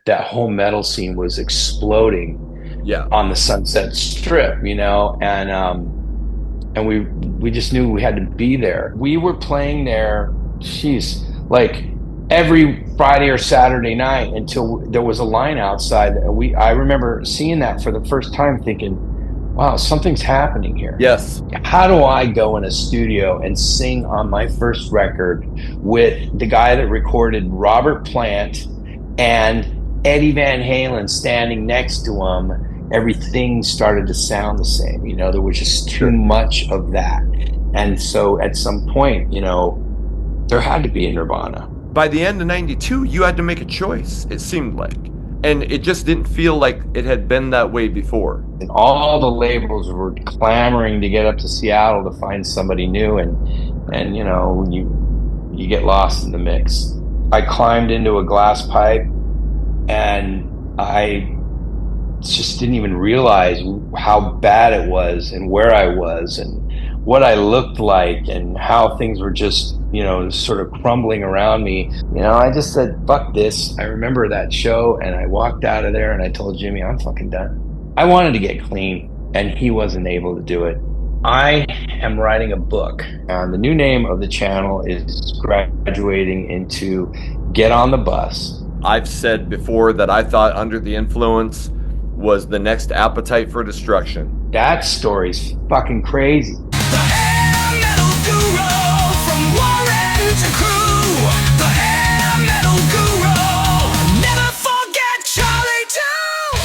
that whole metal scene was exploding Yeah. on the Sunset Strip, and we just knew we had to be there. We were playing there, geez, like every Friday or Saturday night until there was a line outside. I remember seeing that for the first time, thinking, "Wow, something's happening here. Yes. How do I go in a studio and sing on my first record with the guy that recorded Robert Plant and Eddie Van Halen standing next to him?" Everything started to sound the same. There was just too Sure. much of that. And so at some point, there had to be a Nirvana. By the end of 92, you had to make a choice, it seemed like. And it just didn't feel like it had been that way before. And all the labels were clamoring to get up to Seattle to find somebody new. And you get lost in the mix. I climbed into a glass pipe and I just didn't even realize how bad it was and where I was and what I looked like and how things were just, sort of crumbling around me. I just said, fuck this. I remember that show and I walked out of there and I told Jimmy, I'm fucking done. I wanted to get clean and he wasn't able to do it. I am writing a book, and the new name of the channel is graduating into Get on the Bus. I've said before that I thought Under the Influence was the next Appetite for Destruction. That story's fucking crazy. The air metal guru from Warren to Crew. The air metal guru. Never forget Charlie too.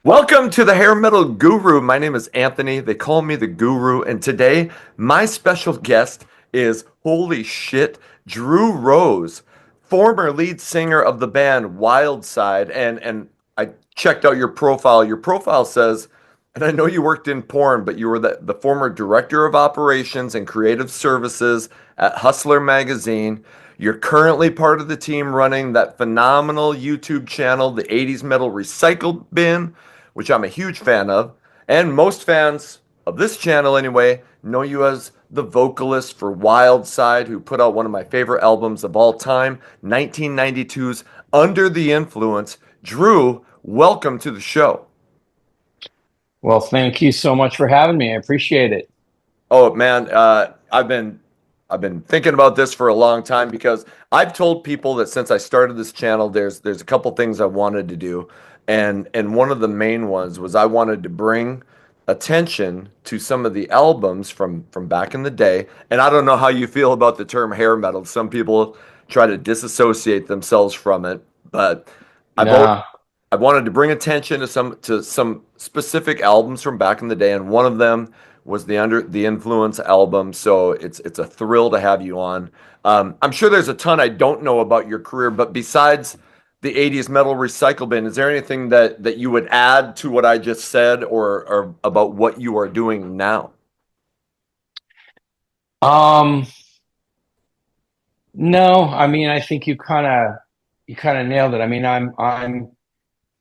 Welcome to the Hair Metal Guru. My name is Anthony. They call me the Guru. And today, my special guest is, holy shit, Drew Rose, former lead singer of the band Wildside. And I checked out your profile. Your profile says, and I know you worked in porn, but you were the former director of operations and creative services at Hustler Magazine. You're currently part of the team running that phenomenal YouTube channel, the 80s Metal Recycled Bin, which I'm a huge fan of. And most fans of this channel, anyway, know you as the vocalist for Wildside, who put out one of my favorite albums of all time, 1992's Under the Influence. Drew, welcome to the show. Well, thank you so much for having me. I appreciate it. Oh man, I've been thinking about this for a long time because I've told people that since I started this channel, there's a couple things I wanted to do, and one of the main ones was I wanted to bring attention to some of the albums from back in the day. And I don't know how you feel about the term hair metal. Some people try to disassociate themselves from it, but I've always Nah. I wanted to bring attention to some specific albums from back in the day, and one of them was the Under the Influence album. So it's a thrill to have you on. I'm sure there's a ton I don't know about your career, but besides the 80s Metal Recycle Bin, is there anything that you would add to what I just said, or about what you are doing now? Um, no, I mean, I think you kind of nailed it. I mean, I'm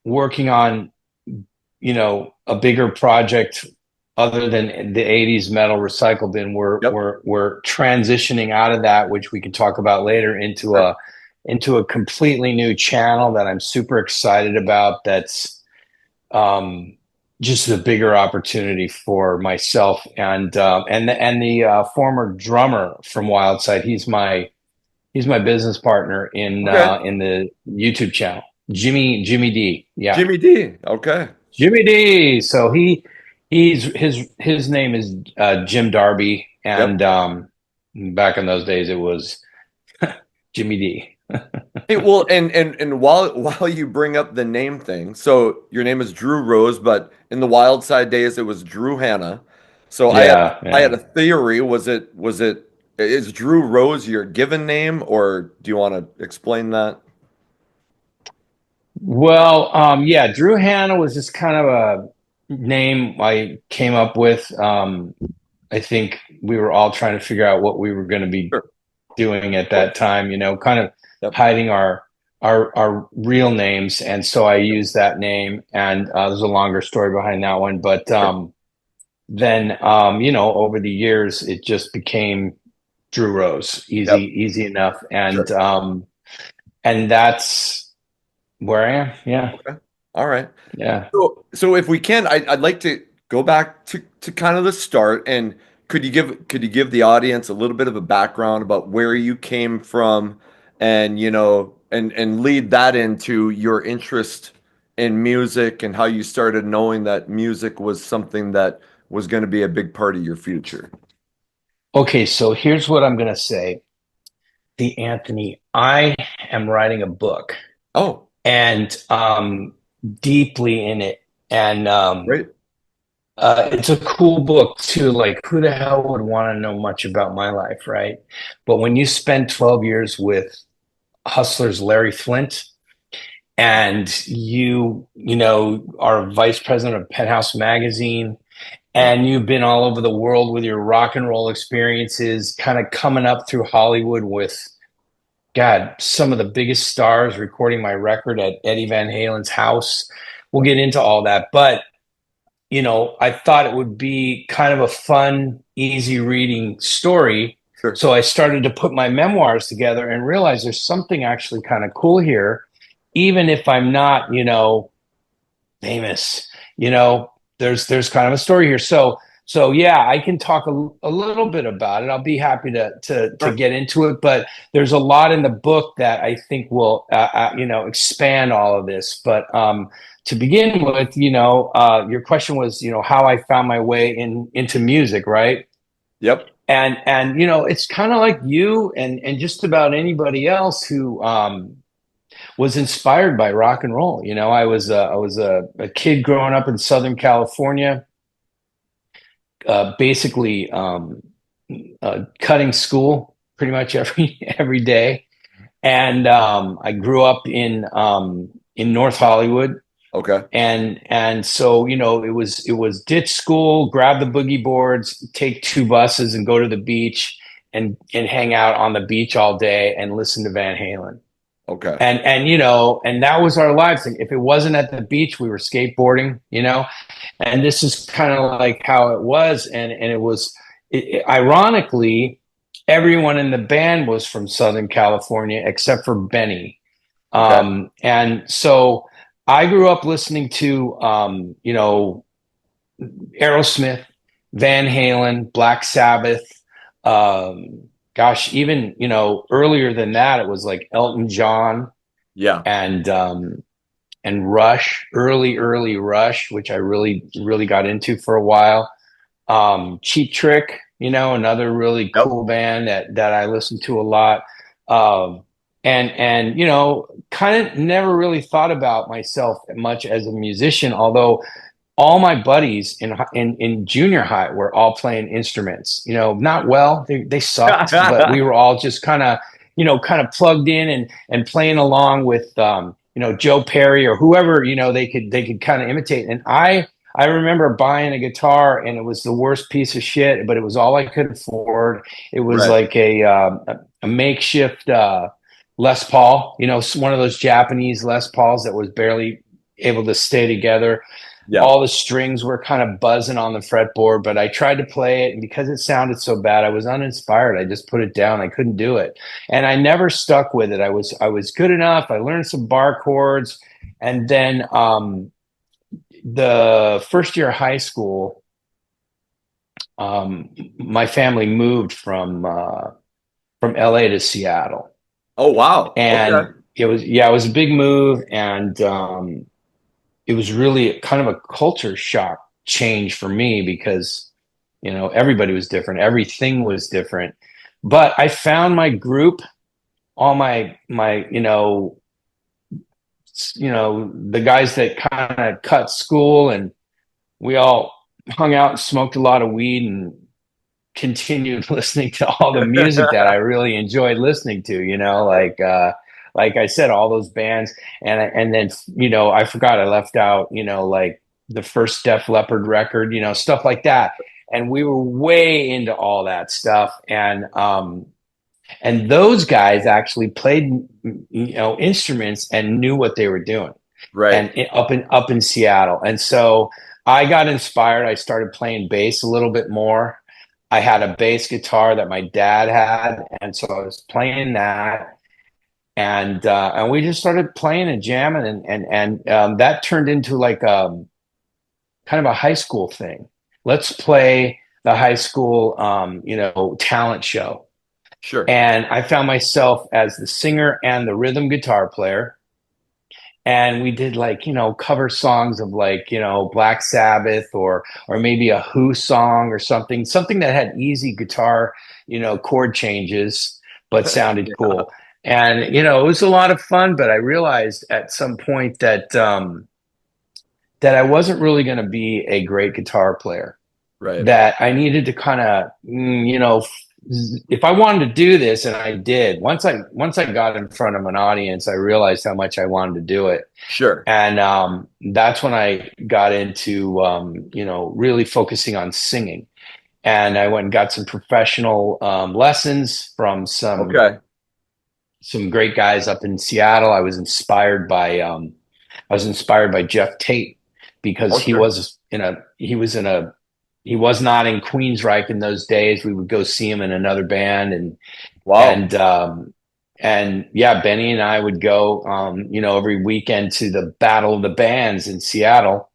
working on, a bigger project other than the 80s metal recycle bin. We're Yep. we're we're transitioning out of that, which we can talk about later, into Sure. a completely new channel that I'm super excited about. That's just a bigger opportunity for myself and the former drummer from Wildside. He's my business partner in Okay. in the YouTube channel. Jimmy D. Yeah. Jimmy D. Okay. Jimmy D. So his name is Jim Darby, Yep. and back in those days it was Jimmy D. Hey, well, and while you bring up the name thing, so your name is Drew Rose, but in the Wild Side days it was Drew Hanna. So Yeah, I yeah. had a theory. Was it is Drew Rose your given name, or do you want to explain that? Well, yeah, Drew Hanna was just kind of a name I came up with. I think we were all trying to figure out what we were going to be Sure. doing at Cool. that time, kind of Yep. hiding our real names. And so I used that name, and there's a longer story behind that one. But Sure. then, over the years, it just became Drew Rose, Yep. easy enough, Sure. and that's where I am. Yeah. Okay. All right. Yeah. So if we can, I'd like to go back to kind of the start, and could you give the audience a little bit of a background about where you came from, and and lead that into your interest in music and how you started knowing that music was something that was going to be a big part of your future. Okay. So here's what I'm going to say. The Anthony, I am writing a book Oh, and deeply in it. And great. it's a cool book too. Like, who the hell would want to know much about my life, right? But when you spend 12 years with Hustler's Larry Flint, and are vice president of Penthouse Magazine, Yeah. and you've been all over the world with your rock and roll experiences, kind of coming up through Hollywood with God, some of the biggest stars recording my record at Eddie Van Halen's house. We'll get into all that. But, I thought it would be kind of a fun, easy reading story. Sure. So I started to put my memoirs together and realized there's something actually kind of cool here, even if I'm not, famous. There's kind of a story here. So yeah, I can talk a little bit about it. I'll be happy to Sure. get into it, but there's a lot in the book that I think will expand all of this. But to begin with, your question was, how I found my way into music, right? Yep. And it's kind of like you and just about anybody else who was inspired by rock and roll. I was a kid growing up in Southern California, basically cutting school pretty much every day, and I grew up in North Hollywood, Okay. and so it was ditch school, grab the boogie boards, take two buses, and go to the beach and hang out on the beach all day and listen to Van Halen. Okay. And that was our lives. And if it wasn't at the beach, we were skateboarding, and this is kind of like how it was. And it was, ironically, everyone in the band was from Southern California except for Benny. Okay. And so I grew up listening to, Aerosmith, Van Halen, Black Sabbath. Gosh, even, earlier than that, it was like Elton John Yeah. and Rush, early Rush, which I really, really got into for a while. Cheap Trick, another really Yep. cool band that I listened to a lot. And kind of never really thought about myself much as a musician, although all my buddies in junior high were all playing instruments. Not well, they sucked, but we were all just kind of plugged in and playing along with Joe Perry or whoever they could kind of imitate. And I remember buying a guitar, and it was the worst piece of shit, but it was all I could afford. It was Right. like a makeshift Les Paul, one of those Japanese Les Pauls that was barely able to stay together. Yeah. All the strings were kind of buzzing on the fretboard, but I tried to play it, and because it sounded so bad, I was uninspired. I just put it down. I couldn't do it, and I never stuck with it. I was good enough. I learned some bar chords, and then the first year of high school, my family moved from LA to Seattle, Oh, wow. Okay. and it was a big move, and it was really kind of a culture shock change for me because everybody was different, everything was different. But I found my group, all my the guys that kind of cut school, and we all hung out and smoked a lot of weed and continued listening to all the music that I really enjoyed listening to, like I said, all those bands. And then, I forgot I left out, like the first Def Leppard record, stuff like that. And we were way into all that stuff. And those guys actually played, instruments and knew what they were doing, Right. and up in Seattle. And so I got inspired. I started playing bass a little bit more. I had a bass guitar that my dad had, and so I was playing that. and we just started playing and jamming, and that turned into like kind of a high school thing. Let's play the high school, talent show. Sure. And I found myself as the singer and the rhythm guitar player. And we did like, cover songs of like, Black Sabbath or maybe a Who song or something that had easy guitar, chord changes, but sounded Yeah. cool. And, it was a lot of fun, but I realized at some point that I wasn't really going to be a great guitar player, Right. that I needed to kind of, if I wanted to do this, and I did, once I got in front of an audience, I realized how much I wanted to do it. Sure. And that's when I got into, really focusing on singing. And I went and got some professional lessons from Okay. some great guys up in Seattle. I was inspired by Jeff Tate because Oh, sure. he was not in Queensryche in those days. We would go see him in another band, Wow. and and yeah, Benny and I would go, every weekend to the Battle of the Bands in Seattle,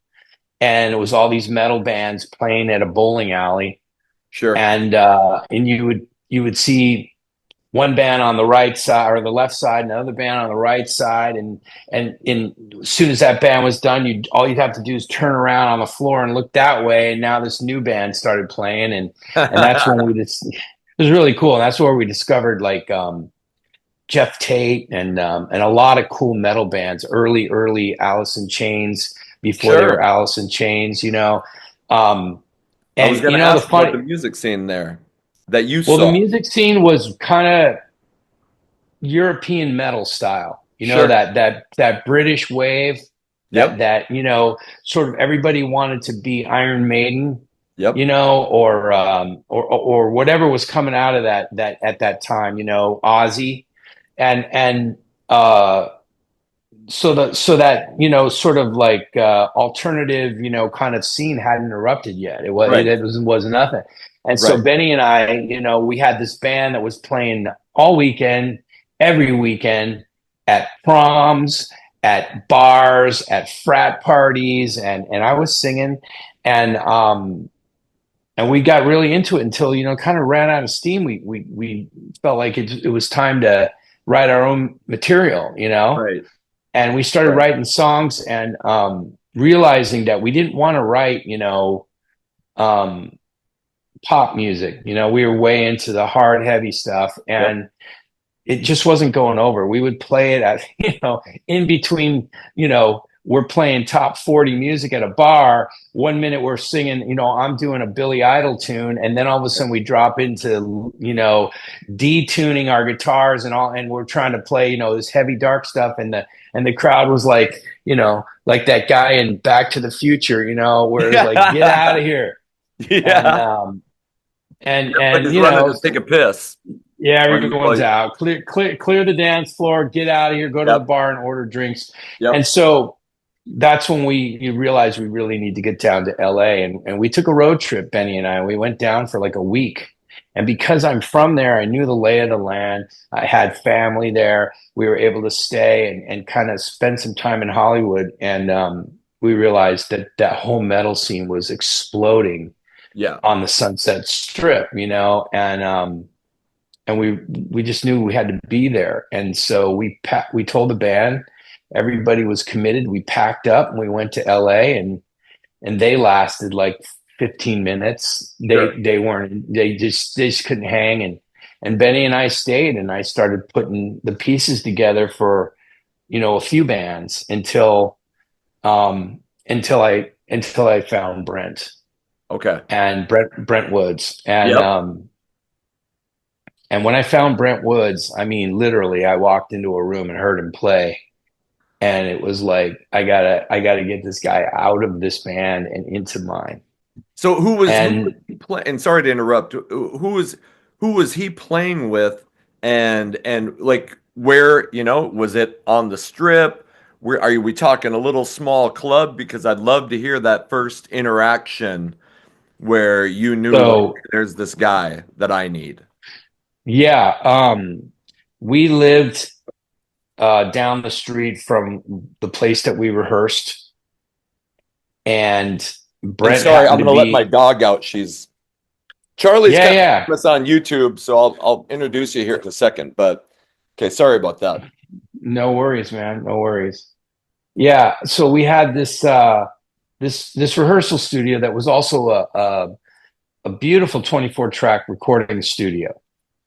and it was all these metal bands playing at a bowling alley, Sure. and you would see one band on the right side or the left side, another band on the right side, and as soon as that band was done, all you'd have to do is turn around on the floor and look that way, and now this new band started playing, and that's when we just it was really cool, and that's where we discovered like Jeff Tate and a lot of cool metal bands, early Alice in Chains before they were Sure. Alice in Chains, um, I was and going to the ask about funny the music scene there that you well, the saw. music scene was kind of European metal style. Sure. That British wave, Yep. sort of everybody wanted to be Iron Maiden, Yep. or whatever was coming out of that at that time, Ozzy, and uh so that sort of like alternative kind of scene hadn't erupted yet. Right. Was nothing. And so Right. Benny and I, we had this band that was playing all weekend, every weekend, at proms, at bars, at frat parties, and I was singing, and we got really into it until kind of ran out of steam. We felt like it was time to write our own material, Right. and we started Right. writing songs, and realizing that we didn't want to write um, pop music. We were way into the hard heavy stuff, Yep. and it just wasn't going over. We would play it at in between, we're playing top 40 music at a bar. 1 minute we're singing, I'm doing a Billy Idol tune, and then all of a sudden we drop into detuning our guitars and all, and we're trying to play this heavy dark stuff, and the crowd was like, like that guy in Back to the Future, where it's like, get out of here. and Yeah. um and Everybody's running to take a piss. yeah, Or you everyone's like, out. Clear the dance floor. Get out of here. Go to the yep. bar and order drinks. And Yep. so that's when you realized we really need to get down to LA. And we took a road trip, Benny and I. We went down for like a week. And because I'm from there, I knew the lay of the land. I had family there. We were able to stay and kind of spend some time in Hollywood. And we realized that whole metal scene was exploding Yeah. on the Sunset Strip, and we just knew we had to be there, and so we told the band, everybody was committed. We packed up and we went to LA, and they lasted like 15 minutes. Sure. They just couldn't hang, and Benny and I stayed, and I started putting the pieces together for a few bands until I found Brent Okay. and Brent Woods, Yep. and when I found Brent Woods, I mean, literally, I walked into a room and heard him play, and it was like, I gotta get this guy out of this band and into mine. So who was And he playing? And sorry to interrupt. Who was he playing with? And like where, was it on the strip? Where are we talking a little small club? Because I'd love to hear that first interaction where you knew like so, there's this guy that I need. yeah, we lived. down the street from the place that we rehearsed, and And Brent sorry, I'm happened to gonna let my be. dog out. She's Charlie's Yeah, kind of yeah. famous on YouTube, so I'll introduce you here in a second. But okay, sorry about that. No worries, man. No worries. Yeah. So we had this rehearsal studio that was also a beautiful 24 track recording studio.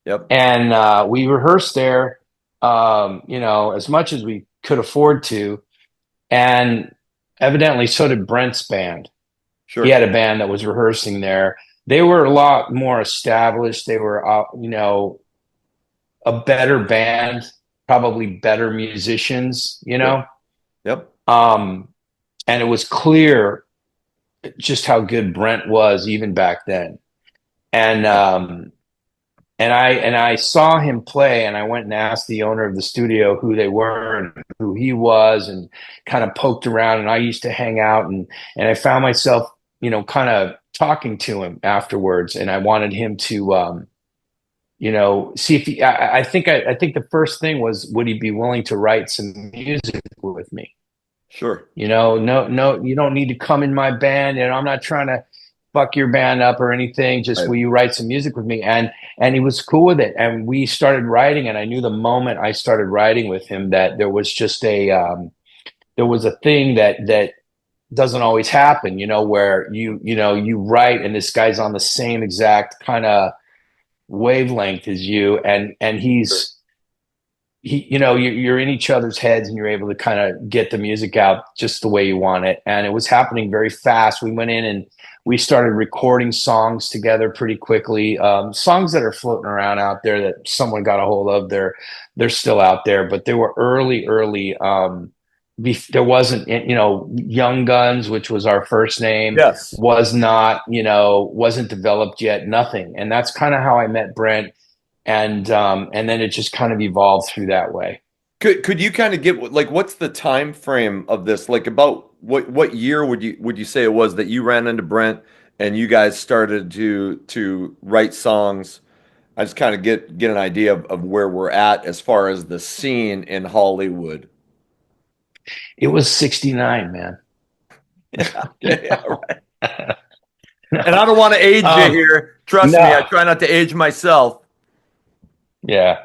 Yep, And we rehearsed there, as much as we could afford to. And evidently, so did Brent's band. He sure. had a band that was rehearsing there. They were a lot more established. They were, a better band, probably better musicians, Sure. Yep. Um, and it was clear just how good Brent was even back then. And I saw him play, and I went and asked the owner of the studio who they were and who he was, and kind of poked around. And I used to hang out, and I found myself, kind of talking to him afterwards, and I wanted him to, see if he. I think the first thing was, would he be willing to write some music with me? Sure. No, no, you don't need to come in my band. I'm not trying to fuck your band up or anything. Just Right. will you write some music with me? And he was cool with it. And we started writing. And I knew the moment I started writing with him that there was just there was a thing that doesn't always happen, where you write and this guy's on the same exact kind of wavelength as you, and Sure. you're in each other's heads, and you're able to kind of get the music out just the way you want it. And it was happening very fast. We went in and we started recording songs together pretty quickly. Songs that are floating around out there that someone got a hold of. They're still out there, but they were early. There wasn't, Young Guns, which was our first name, Yes. was not, wasn't developed yet. Nothing. And that's kind of how I met Brent, and then it just kind of evolved through that way. Could you kind of get like what's the time frame of this? Like about what year would you say it was that you ran into Brent and you guys started to write songs? I just kind of get an idea of where we're at as far as the scene in Hollywood. It was 69, man. Okay, all right. And I No. don't want to age you um here. Trust me, I no. try not to age myself. Yeah.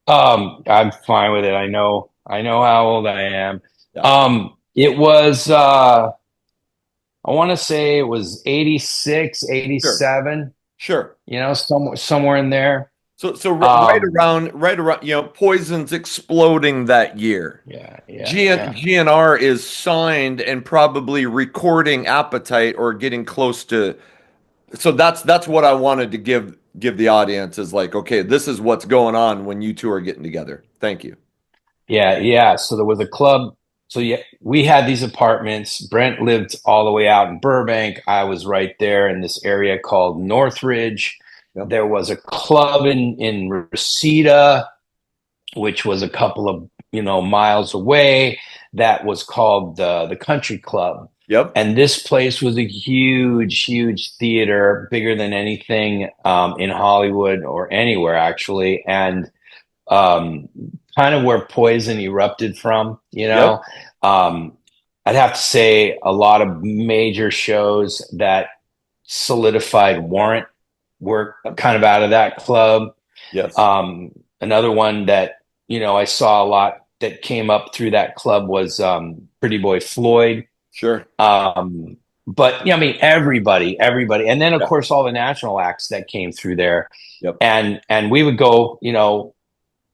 I'm fine with it. I know how old I am. Yeah, It was I want to say it was 86, sure, 87. sure. Somewhere in there. So Um right around, Poison's exploding that year. yeah, yeah, yeah. GNR is signed and probably recording Appetite or getting close to. So that's what I wanted to give the audience is like, okay, this is what's going on when you two are getting together. Thank you. Yeah, yeah. So there was a club. So yeah, we had these apartments. Brent lived all the way out in Burbank. I was right there in this area called Northridge. Yep. There was a club in Reseda, which was a couple of miles away. That was called the Country Club. Yep. And this place was a huge, huge theater, bigger than anything in Hollywood or anywhere actually. And um, kind of where Poison erupted from, Yep. Um, I'd have to say a lot of major shows that solidified Warrant were Yep. kind of out of that club. Yes. Um, Another one that, I saw a lot that came up through that club was Pretty Boy Floyd. Sure. But yeah, I mean, everybody. And then of Yeah. course all the national acts that came through there. Yep. And we would go,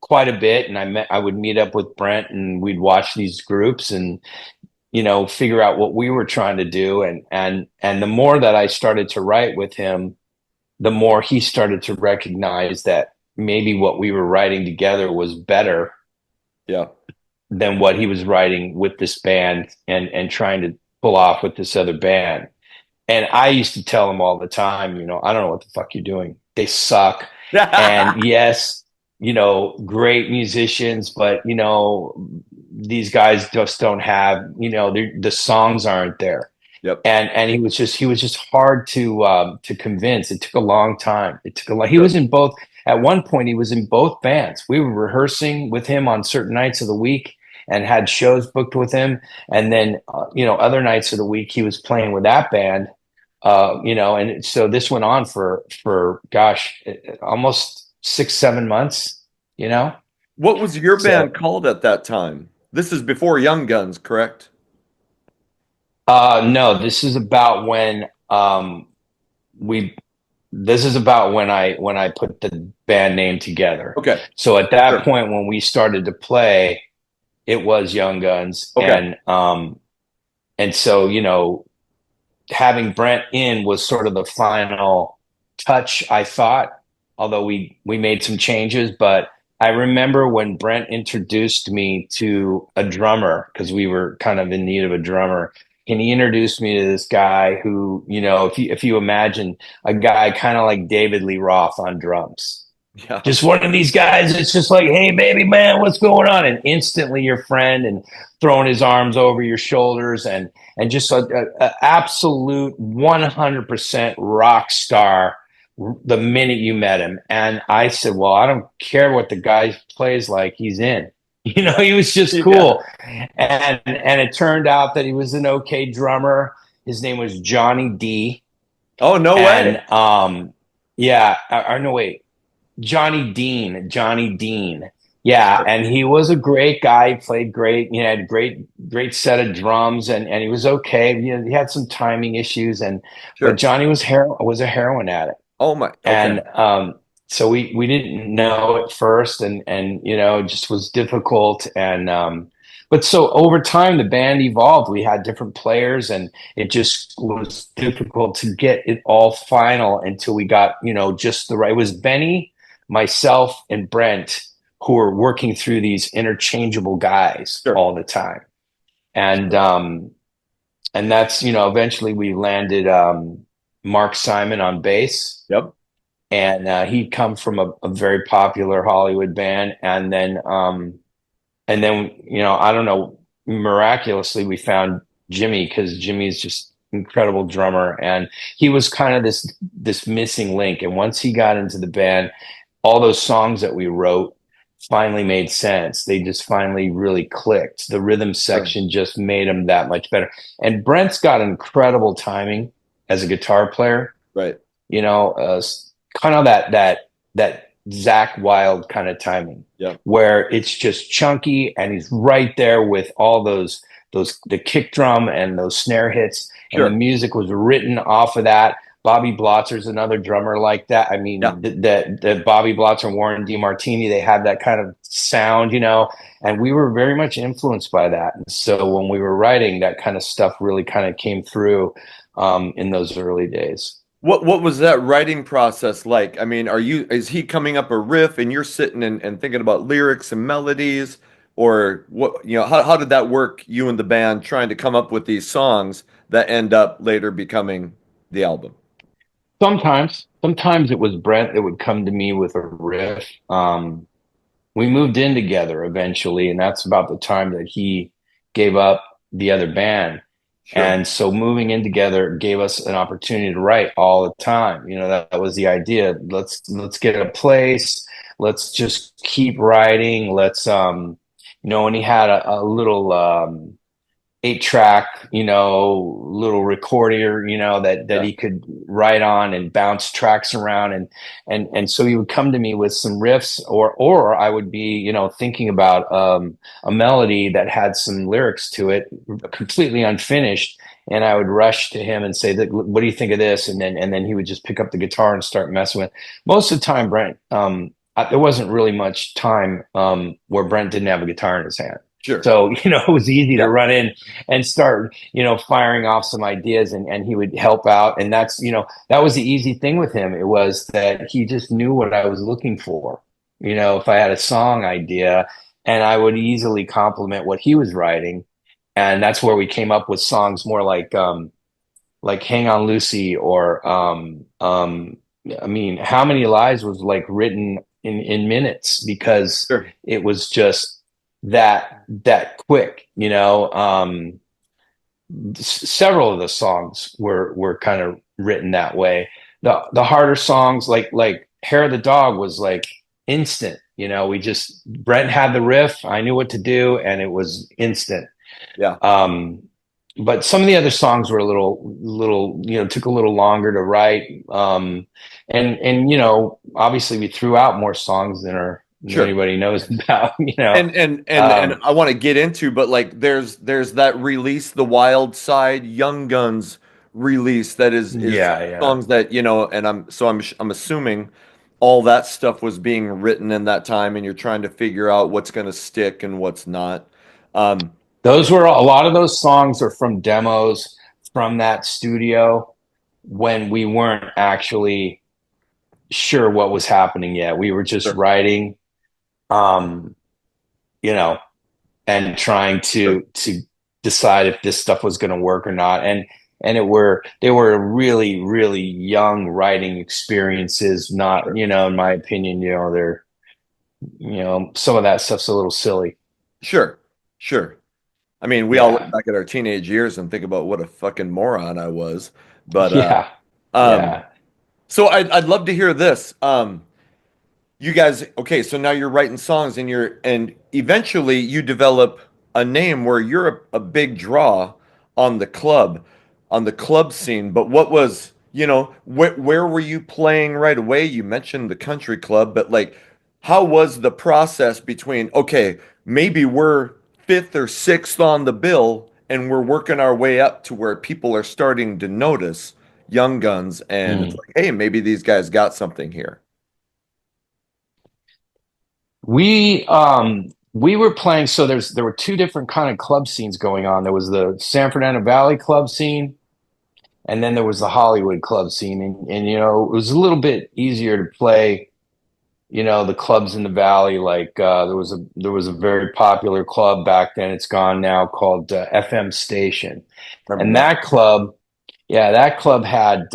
quite a bit, and I would meet up with Brent, and we'd watch these groups and figure out what we were trying to do. And the more that I started to write with him, the more he started to recognize that maybe what we were writing together was better Yeah. than what he was writing with this band and trying to pull off with this other band. And I used to tell him all the time, I don't know what the fuck you're doing. They suck. And yes, great musicians, but these guys just don't have, the songs aren't there. Yep. And he was just hard to convince. It took a long time. He Sure. was in both. at one point he was in both bands. We were rehearsing with him on certain nights of the week and had shows booked with him. And then, other nights of the week he was playing with that band. And so this went on for gosh, almost 6, 7 months. You know, What was your so band called at that time? This is before Young Guns, correct? no, this is about when we. This is about when I put the band name together. Okay. So at that Sure. point, when we started to play, it was Young Guns, Okay. and so having Brent in was sort of the final touch, I thought, although we made some changes. But I remember when Brent introduced me to a drummer, because we were kind of in need of a drummer. And he introduced me to this guy who, if you imagine a guy kind of like David Lee Roth on drums, Yeah. just one of these guys. It's just like, hey, baby, man, what's going on? And instantly your friend, and throwing his arms over your shoulders, and just a absolute 100% rock star the minute you met him. And I said, well, I don't care what the guy plays like, he's in. He was just Yeah. cool. And it turned out that he was an okay drummer. His name was Johnny D. Oh, no way. And yeah, or no, wait. Johnny Dean. Yeah, Sure. and he was a great guy. He played great. He had a great set of drums, and he was okay. He had some timing issues, but Sure. Johnny was a heroin addict, Oh my. Okay. and so we didn't know at first, and it just was difficult, and but so over time the band evolved. We had different players, and it just was difficult to get it all final until we got just the right. It was Benny, myself, and Brent who were working through these interchangeable guys Sure. all the time, and that's eventually we landed Mark Simon on bass, Yep. and he'd come from a very popular Hollywood band, and then I don't know, miraculously we found Jimmy, because Jimmy's just incredible drummer, and he was kind of this missing link. And once he got into the band, all those songs that we wrote finally made sense. They just finally really clicked. The rhythm Sure. section just made them that much better. And Brent's got incredible timing as a guitar player. Right. You know, uh, Kind of that Zach Wild kind of timing, Yep. where it's just chunky, and he's right there with all those the kick drum and those snare hits, and the Sure. music was written off of that. Bobby Blotzer's another drummer like that. I Yeah. mean, the Bobby Blotzer and Warren DeMartini, they had that kind of sound, and we were very much influenced by that. And so when we were writing, that kind of stuff really kind of came through in those early days. What was that writing process like? I mean, is he coming up a riff and you're sitting and thinking about lyrics and melodies, or what, how did that work, you and the band trying to come up with these songs that end up later becoming the album? Sometimes it was Brent that would come to me with a riff. We moved in together eventually, and that's about the time that he gave up the other band. Sure. And so moving in together gave us an opportunity to write all the time. That was the idea. Let's get a place. Let's just keep writing. And he had a little 8-track, little recorder, that Yeah. he could write on and bounce tracks around, and so he would come to me with some riffs, or I would be, thinking about a melody that had some lyrics to it, completely unfinished, and I would rush to him and say, "What do you think of this?" And then he would just pick up the guitar and start messing with. Most of the time, Brent, there wasn't really much time where Brent didn't have a guitar in his hand. Sure. So, it was easy to Yeah. run in and start, firing off some ideas, and he would help out. And that was the easy thing with him. It was that he just knew what I was looking for. If I had a song idea, and I would easily complement what he was writing. And that's where we came up with songs more like Hang On Lucy, or I mean, How Many Lives was like written in minutes, because Sure. it was just that quick. Several of the songs were kind of written that way. The harder songs, like Hair of the Dog was like instant. You know, we just Brent had the riff, I knew what to do, and it was instant. Yeah. Um, but some of the other songs were a little, you know, took a little longer to write. And you know, obviously we threw out more songs than Sure. anybody knows about. You know, And um, I want to get into, but like there's that release, the Wild Side Young Guns release that is yeah, yeah. songs that, you know, and I'm assuming all that stuff was being written in that time and you're trying to figure out what's going to stick and what's not. Um, Those were a lot of those songs are from demos from that studio when we weren't actually sure what was happening yet. We were just sure, writing, um, you know, and trying sure, to decide if this stuff was going to work or not. And they were really young writing experiences. Not, sure, you know, in my opinion, you know, they're, you know, some of that stuff's a little silly. sure, sure. I mean, we all look Yeah, back at our teenage years and think about what a fucking moron I was. But yeah, um, yeah. so I'd love to hear this. You guys, okay, so now you're writing songs and and eventually you develop a name where you're a big draw on on the club scene. But what was, you know, where were you playing right away? You mentioned the country club, but like, how was the process between, okay, maybe we're fifth or sixth on the bill and we're working our way up to where people are starting to notice Young Guns and it's Mm. like, hey, maybe these guys got something here. We were playing, so there were two different kind of club scenes going on. There was the San Fernando Valley club scene, and then there was the Hollywood club scene. And you know, it was a little bit easier to play, you know, the clubs in the valley. Like there was a very popular club back then. It's gone now, called FM Station. Remember And that? that club, yeah, that club had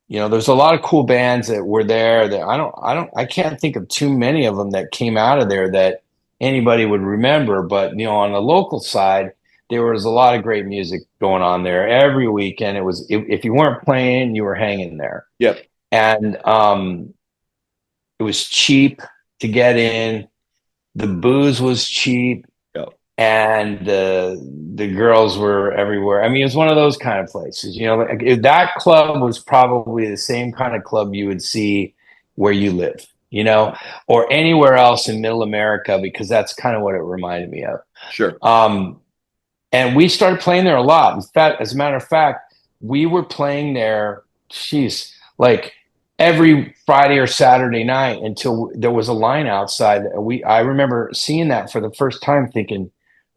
you know, there's a lot of cool bands that were there that I can't think of too many of them that came out of there that anybody would remember. But, you know, on the local side, there was a lot of great music going on there every weekend. If you weren't playing, you were hanging there. Yep. And it was cheap to get in. The booze was cheap Yep. and the girls were everywhere. I mean, it was one of those kind of places. You know, like, that club was probably the same kind of club you would see where you live, you know, or anywhere else in Middle America, because that's kind of what it reminded me of. Sure. Um, and we started playing there a lot. In fact, as a matter of fact, we were playing there, geez, like every Friday or Saturday night until there was a line outside. I remember seeing that for the first time, thinking,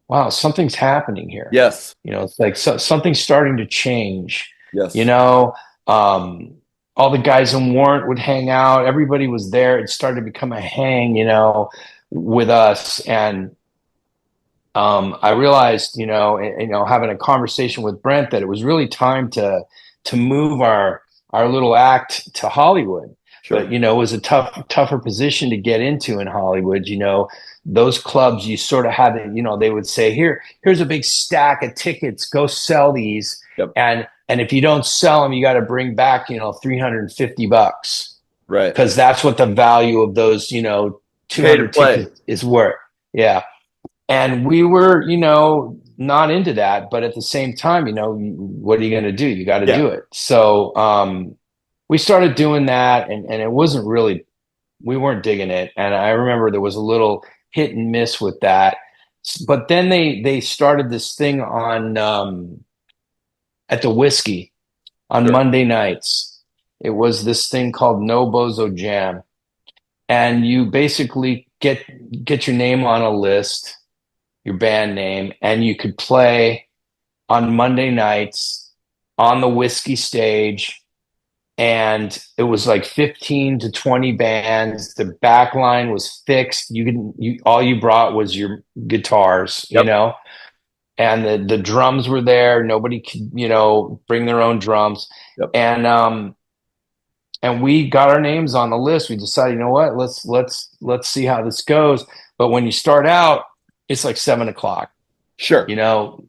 wow, something's happening here. Yes. You know, it's like something's starting to change. You Yes. know, um, all the guys in Warrant would hang out. Everybody was there. It started to become a hang, you know, with us. And I realized, you know, having a conversation with Brent that it was really time to move our little act to Hollywood. But Sure. you know, it was a tougher position to get into in Hollywood. You know, those clubs you sort of had to, you know, they would say, here's a big stack of tickets, go sell these, Yep. and if you don't sell them, you got to bring back, you know, $350 Right. because that's what the value of those, you know, Pay to 200 play. tickets is worth. Yeah. And we were, you know, not into that, but at the same time, you know, what are you going to do? You got to Yeah. do it. So we started doing that, and it wasn't really, we weren't digging it. And I remember there was a little hit and miss with that. But then they started this thing on at the Whiskey on Sure. Monday nights. It was this thing called No Bozo Jam, and you basically get your name on a list, your band name, and you could play on Monday nights on the Whiskey stage. And it was like 15 to 20 bands. The back line was fixed. You all you brought was your guitars, you Yep. know, and the drums were there. Nobody could, you know, bring their own drums. Yep. And we got our names on the list. We decided, you know what, let's see how this goes. But when you start out, it's like 7 o'clock. Sure. You know,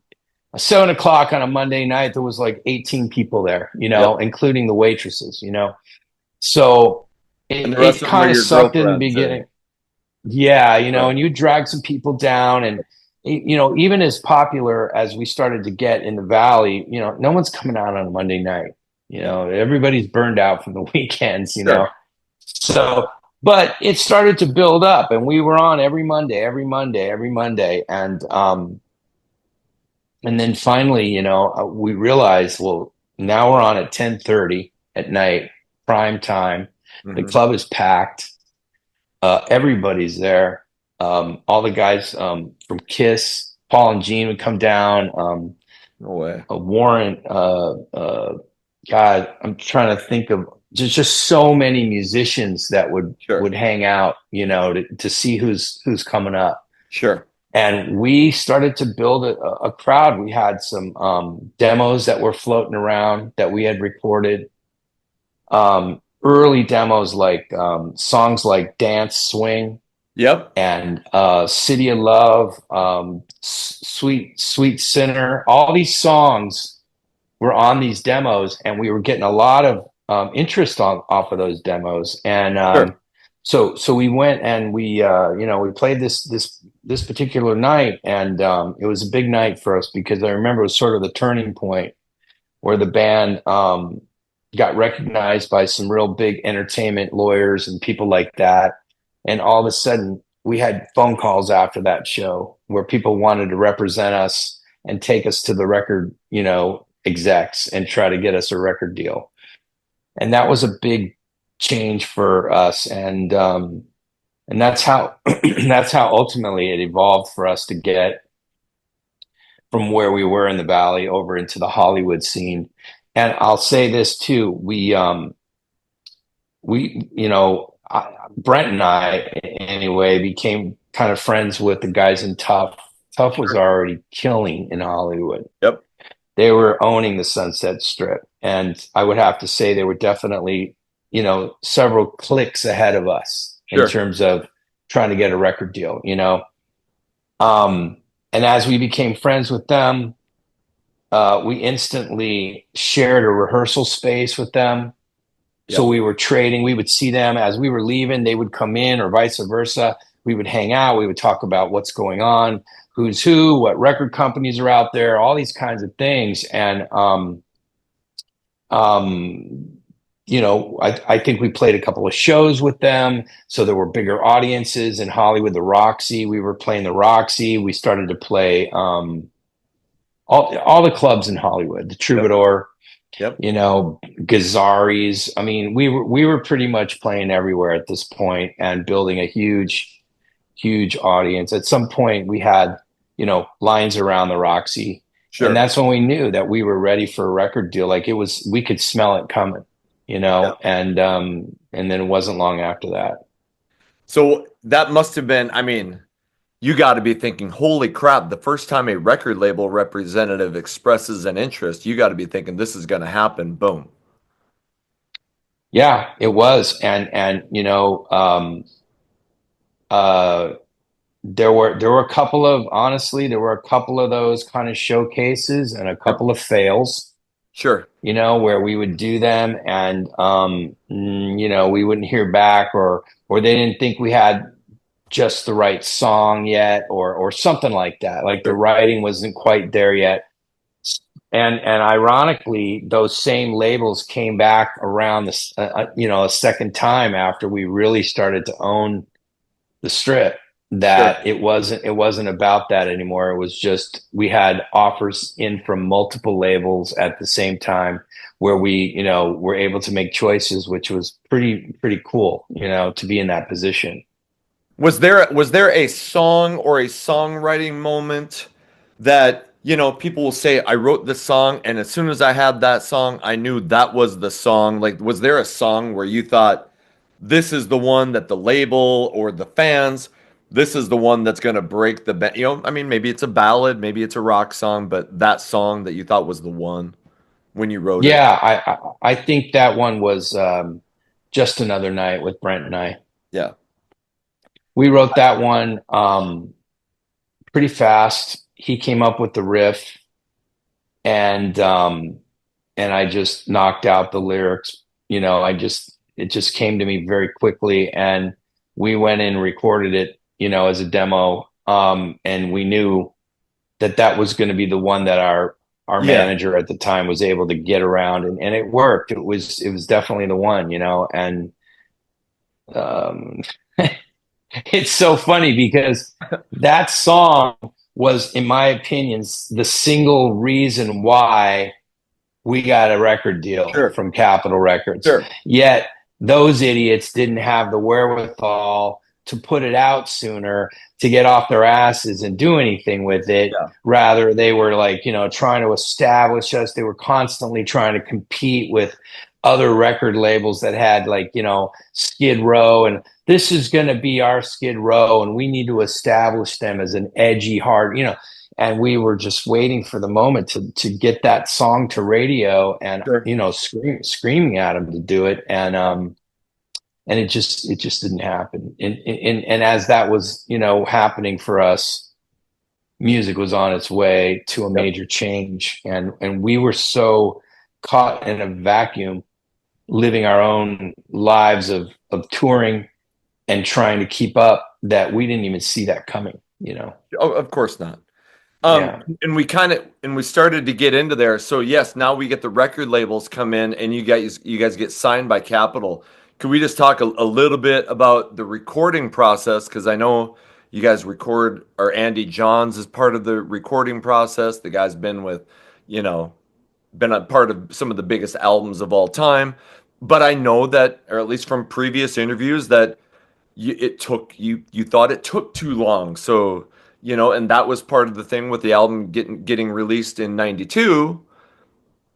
7 o'clock on a Monday night, there was like 18 people there, you know, Yep. including the waitresses, you know. So And the rest it of them are kind of your sucked in the girlfriends. beginning. Yeah, Right. and you drag some people down and even as popular as we started to get in the valley, no one's coming out on a Monday night. Yeah. Everybody's burned out from the weekends. Sure. So, but it started to build up and we were on every Monday, every Monday, every Monday. And then finally, we realized, well, now we're on at 10:30 at night, prime time. The Hmm. club is packed. Everybody's there. All the guys from Kiss, Paul and Gene would come down. No way. Warren, God, I'm trying to think of just so many musicians that would Sure. hang out, to see who's coming up. Sure. And we started to build a crowd. We had some demos that were floating around that we had recorded. Early demos like songs like Dance Swing Yep. and City of Love, Sweet Sweet Sinner. All these songs were on these demos, and we were getting a lot of interest on off of those demos. And Sure. so we went and we played this particular night, and it was a big night for us because I remember it was sort of the turning point where the band got recognized by some real big entertainment lawyers and people like that. And all of a sudden, we had phone calls after that show where people wanted to represent us and take us to the record, execs and try to get us a record deal. And that was a big change for us. And that's how that's how ultimately it evolved for us to get from where we were in the valley over into the Hollywood scene. And I'll say this too, Brent and I anyway became kind of friends with the guys in Tough. Tough was Sure. already killing in Hollywood. Yep. They were owning the Sunset Strip, and I would have to say they were definitely, several clicks ahead of us in Sure. terms of trying to get a record deal. Um, and as we became friends with them, we instantly shared a rehearsal space with them. So Yep. we were trading. We would see them as we were leaving. They would come in, or vice versa. We would hang out. We would talk about what's going on, who's who, what record companies are out there, all these kinds of things. And um, I think we played a couple of shows with them. So there were bigger audiences in Hollywood. The Roxy. We were playing the Roxy. We started to play all the clubs in Hollywood, the Yep. Troubadour, Yep. Gazzari's. I mean, we were pretty much playing everywhere at this point and building a huge audience. At some point, we had lines around the Roxy, and Sure. that's when we knew that we were ready for a record deal. Like we could smell it coming, Yep. and then it wasn't long after that. So that must have been, I mean, you got to be thinking, holy crap, the first time a record label representative expresses an interest, you got to be thinking this is going to happen. Boom. Yeah, it was, and uh, there were a couple of honestly, there were a couple of those kind of showcases and a Yep. couple of fails, Sure. where we would do them and we wouldn't hear back or they didn't think we had just the right song yet or something like that. Like the Sure. writing wasn't quite there yet. And ironically, those same labels came back around this a second time after we really started to own the strip, Sure. that it wasn't about that anymore. It was just we had offers in from multiple labels at the same time where we were able to make choices, which was pretty cool, to be in that position. Was there a song or a songwriting moment that, people will say, I wrote this song, and as soon as I had that song, I knew that was the song. Like, was there a song where you thought, this is the one that the label or the fans, this is the one that's going to break the band? I mean, maybe it's a ballad, maybe it's a rock song, but that song that you thought was the one when you wrote it. Yeah, I think that one was just another night with Brent and I. Yeah. We wrote that one pretty fast. He came up with the riff, and I just knocked out the lyrics. I just it just came to me very quickly, and we went in and recorded it, as a demo. And we knew that that was going to be the one that our Yeah, manager at the time was able to get around, and it worked. It was definitely the one, and um, it's so funny because that song was, in my opinion, the single reason why we got a record deal sure, from Capitol Records. sure. Yet those idiots didn't have the wherewithal to put it out sooner, to get off their asses and do anything with it. Yeah, Rather, they were like, trying to establish us. They were constantly trying to compete with other record labels that had, like, Skid Row, and this is going to be our Skid Row, and we need to establish them as an edgy, hard, and we were just waiting for the moment to get that song to radio, and sure. screaming at them to do it, and it just didn't happen. And as that was, happening for us, music was on its way to a Yep. major change, and we were so caught in a vacuum, living our own lives of touring and trying to keep up, that we didn't even see that coming. Oh, of course not. Yeah. And we started to get into there. So yes, now we get the record labels come in, and you guys get signed by Capitol. Could we just talk a little bit about the recording process? Because I know you guys record, or Andy Johns is part of the recording process. The guy's been with, you know, been a part of some of the biggest albums of all time. But I know that, or at least from previous interviews, that you thought it took too long. So, and that was part of the thing with the album getting released in 92,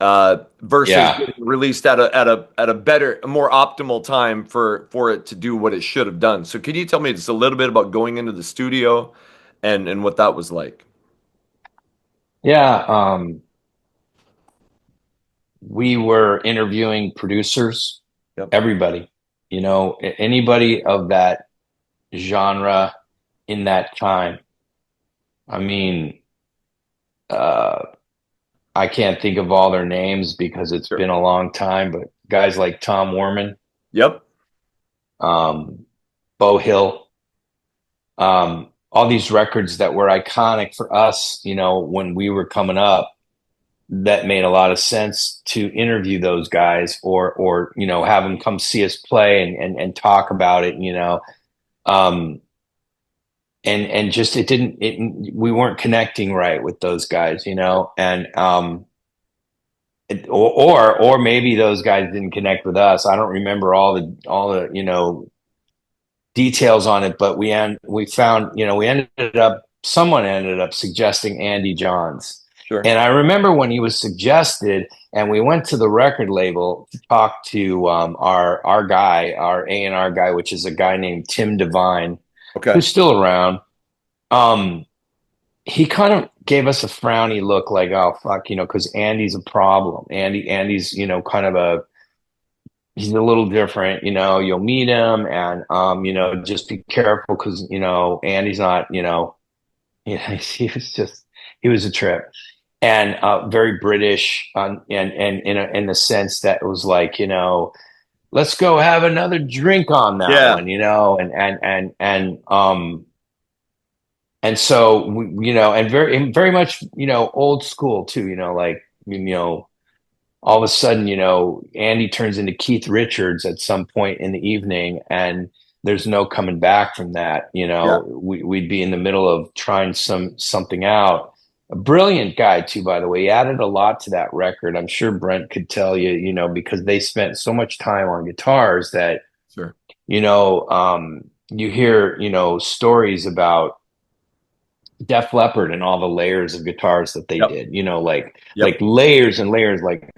versus Yeah. getting released at a better, a more optimal time for it to do what it should have done. So can you tell me just a little bit about going into the studio and what that was like? Yeah. We were interviewing producers, Yep. everybody, anybody of that genre in that time. I mean, uh, I can't think of all their names because it's Sure. been a long time, but guys like Tom Werman, Yep. um, Bo Hill, all these records that were iconic for us, when we were coming up, that made a lot of sense to interview those guys, or have them come see us play, and talk about it, um, and just we weren't connecting right with those guys, and or maybe those guys didn't connect with us. I don't remember all the details on it, but we found, someone ended up suggesting Andy Johns. Sure. And I remember when he was suggested, and we went to the record label to talk to our guy, our A&R guy, which is a guy named Tim Devine, Okay. who's still around. He kind of gave us a frowny look, like, oh fuck, because Andy's a problem. Andy's, kind of he's a little different, you'll meet him, and just be careful, because Andy's not, he was a trip, and very British, and in the sense that it was like, let's go have another drink on that Yeah. one, and so and very much, old school too, like, all of a sudden, Andy turns into Keith Richards at some point in the evening, and there's no coming back from that. Yeah. We'd be in the middle of trying something out. A brilliant guy too, by the way. He added a lot to that record. I'm sure Brent could tell you, because they spent so much time on guitars that, Sure. you hear, stories about Def Leppard and all the layers of guitars that they Yep. did, like Yep. layers and layers, like,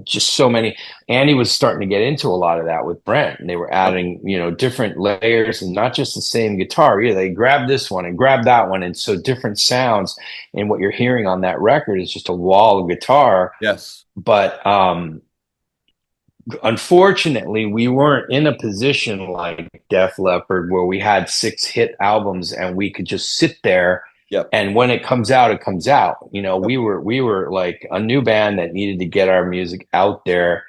just so many. Andy was starting to get into a lot of that with Brent, and they were Yep. adding, different layers, and not just the same guitar. Yeah, they grabbed this one and grabbed that one, and so different sounds. And what you're hearing on that record is just a wall of guitar. Yes. But unfortunately, we weren't in a position like Def Leppard, where we had 6 hit albums and we could just sit there, Yep. and when it comes out, it comes out. Yep. We were like a new band that needed to get our music out there.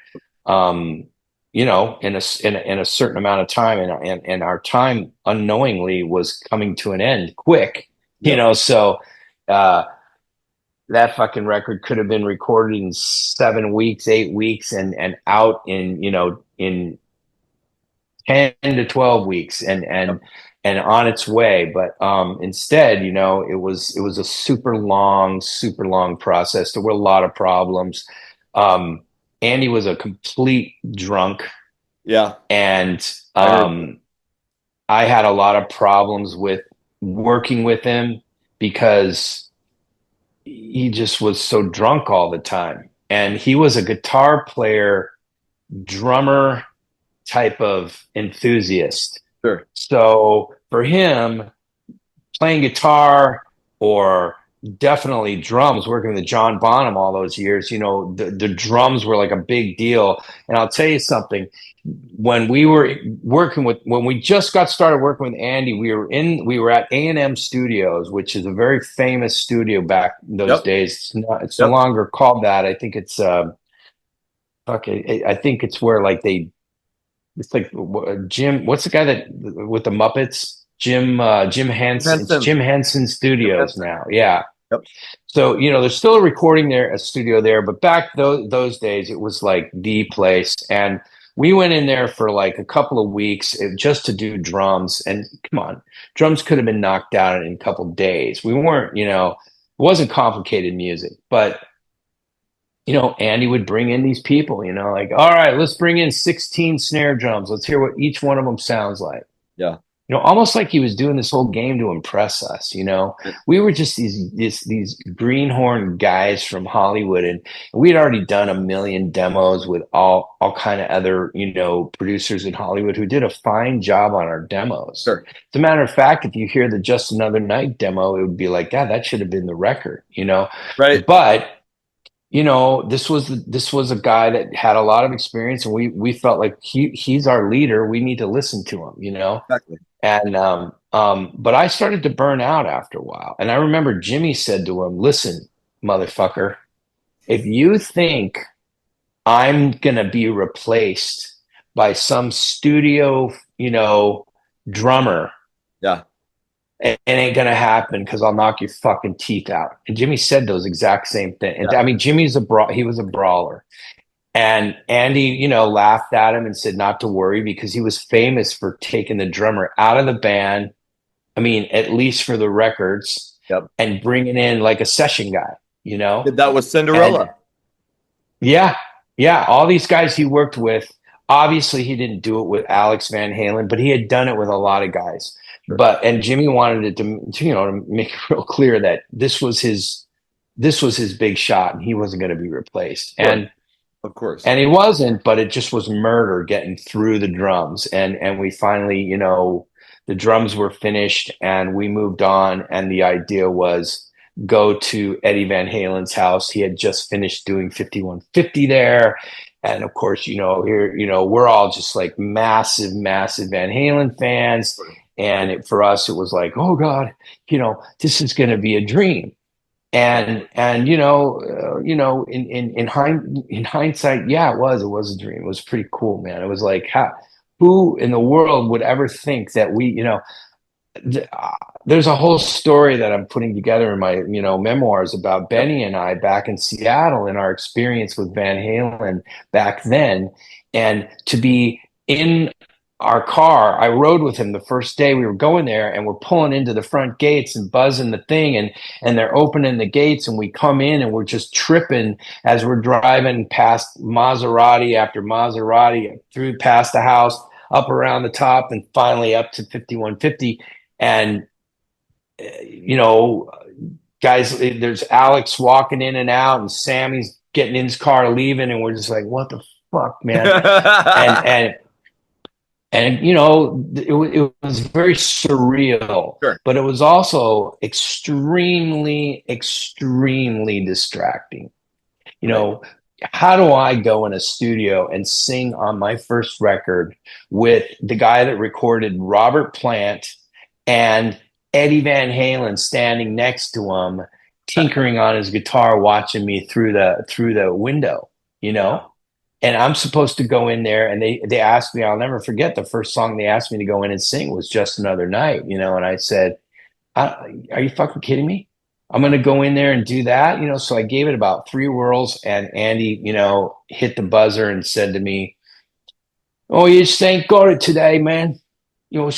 Um, in a certain amount of time, and our time unknowingly was coming to an end quick, Yep. so uh, that fucking record could have been recorded in 7 weeks, 8 weeks, and out in 10 to 12 weeks, Yep. and on its way. But instead, it was a super long process. There were a lot of problems. Um, Andy was a complete drunk, Yeah. and I heard that. I had a lot of problems with working with him because he just was so drunk all the time. And he was a guitar player, drummer type of enthusiast. Sure. So for him, playing guitar or definitely drums, working with John Bonham all those years, the drums were like a big deal. And I'll tell you something, when we just got started working with Andy, we were at A&M Studios, which is a very famous studio back in those Yep. days. It's no Yep. longer called that. I think it's okay. I think it's where like it's like Jim. What's the guy that with the Muppets? Jim Henson. It's Henson. Jim Henson Jim Studios Henson. now. Yeah. Yep. So there's still a recording there, a studio there, but back those days, it was like the place, and we went in there for like a couple of weeks just to do drums. And come on, drums could have been knocked out in a couple of days. We weren't, it wasn't complicated music, but Andy would bring in these people, like, all right, let's bring in 16 snare drums. Let's hear what each one of them sounds like. Yeah. Almost like he was doing this whole game to impress us. We were just these greenhorn guys from Hollywood, and we'd already done a million demos with all kind of other, producers in Hollywood who did a fine job on our demos. Sure. As a matter of fact, if you hear the Just Another Night demo, it would be like, God, that should have been the record, Right. But this was a guy that had a lot of experience, and we felt like he's our leader. We need to listen to him. Exactly. And but I started to burn out after a while. And I remember Jimmy said to him, "Listen, motherfucker, if you think I'm gonna be replaced by some studio, drummer, Yeah. it ain't gonna happen because I'll knock your fucking teeth out." And Jimmy said those exact same thing. And Yeah. I mean, he was a brawler. And Andy, laughed at him and said not to worry because he was famous for taking the drummer out of the band. I mean, at least for the records, Yep. and bringing in like a session guy. That was Cinderella. And yeah, yeah. All these guys he worked with, obviously he didn't do it with Alex Van Halen, but he had done it with a lot of guys. Sure. And Jimmy wanted it to make it real clear that this was his big shot and he wasn't going to be replaced. Sure. And of course. And he wasn't, but it just was murder getting through the drums. And we finally, the drums were finished and we moved on. And the idea was go to Eddie Van Halen's house. He had just finished doing 5150 there. And of course, here, we're all just like massive Van Halen fans. And for us, it was like, oh God, this is going to be a dream. And in hindsight, yeah, it was a dream. It was pretty cool, man. It was like, who in the world would ever think that there's a whole story that I'm putting together in my, memoirs about Benny and I back in Seattle and our experience with Van Halen back then. And to be in our car, I rode with him the first day we were going there, and we're pulling into the front gates and buzzing the thing, and they're opening the gates, and we come in and we're just tripping as we're driving past Maserati after Maserati, through past the house, up around the top, and finally up to 5150. And guys, there's Alex walking in and out, and Sammy's getting in his car leaving, and we're just like, what the fuck, man? And it was very surreal, sure. But it was also extremely, extremely distracting. Right. How do I go in a studio and sing on my first record with the guy that recorded Robert Plant and Eddie Van Halen standing next to him, tinkering on his guitar, watching me through the window, and I'm supposed to go in there, and they asked me. I'll never forget the first song they asked me to go in and sing was "Just Another Night," and I said, "Are you fucking kidding me? I'm going to go in there and do that?" So I gave it about three whirls, and Andy, hit the buzzer and said to me, "Oh, you just ain't got it today, man.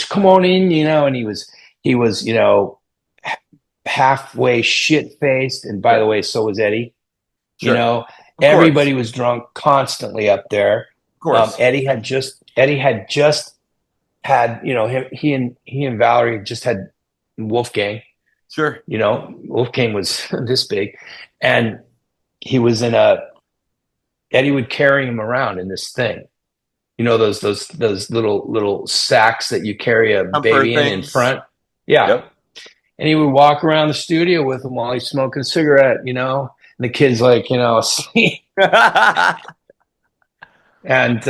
Come on in," and he was halfway shit faced, and by Sure. the way, so was Eddie. You Sure. know, Of course. everybody was drunk constantly up there. Of course. Eddie had just had, he and Valerie just had Wolfgang. Sure. Wolfgang was this big, and he was in a. Eddie would carry him around in this thing. Those little sacks that you carry a Comfort baby in things. front. Yeah, Yep. and he would walk around the studio with him while he's smoking a cigarette. And the kid's like, asleep. And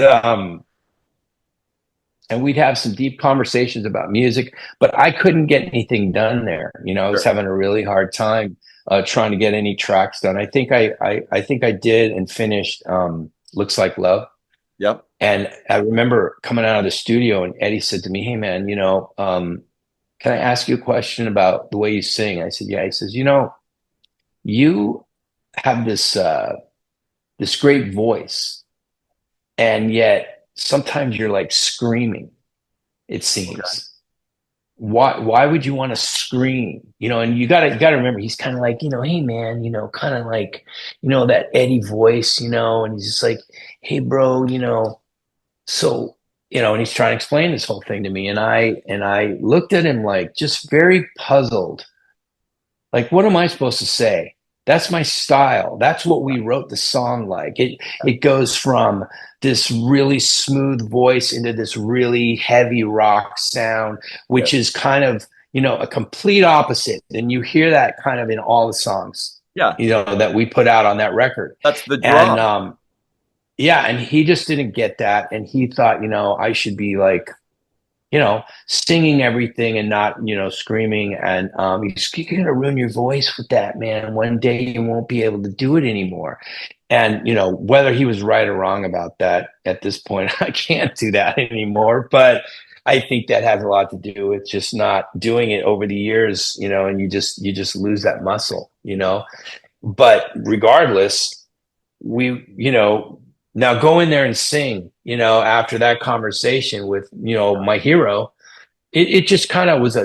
and we'd have some deep conversations about music, but I couldn't get anything done there. I was Sure. having a really hard time trying to get any tracks done. I think I did and finished "Looks Like Love," Yep. and I remember coming out of the studio, and Eddie said to me, "Hey, man, can I ask you a question about the way you sing?" I said, "Yeah." He says, "You have this great voice, and yet sometimes you're like screaming, it Okay. seems. Why would you want to scream? And you gotta remember he's kind of like, hey man, kind of like, that Eddie voice, and he's just like, hey bro, so and he's trying to explain this whole thing to me, and I looked at him like just very puzzled. Like, what am I supposed to say? That's my style. That's what we wrote the song like. It goes from this really smooth voice into this really heavy rock sound, which Yes. is kind of, a complete opposite. And you hear that kind of in all the songs, Yeah. that we put out on that record. That's the And draw. yeah, and he just didn't get that. And he thought, I should be like, singing everything and not, screaming. And you're going to ruin your voice with that, man. One day you won't be able to do it anymore. And, whether he was right or wrong about that at this point, I can't do that anymore. But I think that has a lot to do with just not doing it over the years, and you just lose that muscle, But regardless, we, now go in there and sing, after that conversation with, my hero. It just kind of was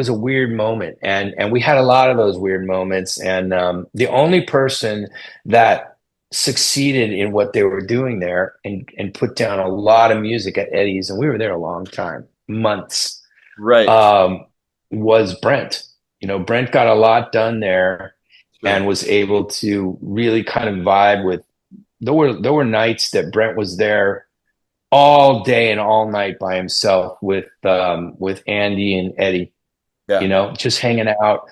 a weird moment, and we had a lot of those weird moments. And the only person that succeeded in what they were doing there and put down a lot of music at Eddie's, and we were there a long time, months, Right. um, was Brent. Brent got a lot done there and Sure. was able to really kind of vibe with. There were nights that Brent was there all day and all night by himself with Andy and Eddie, Yeah. just hanging out,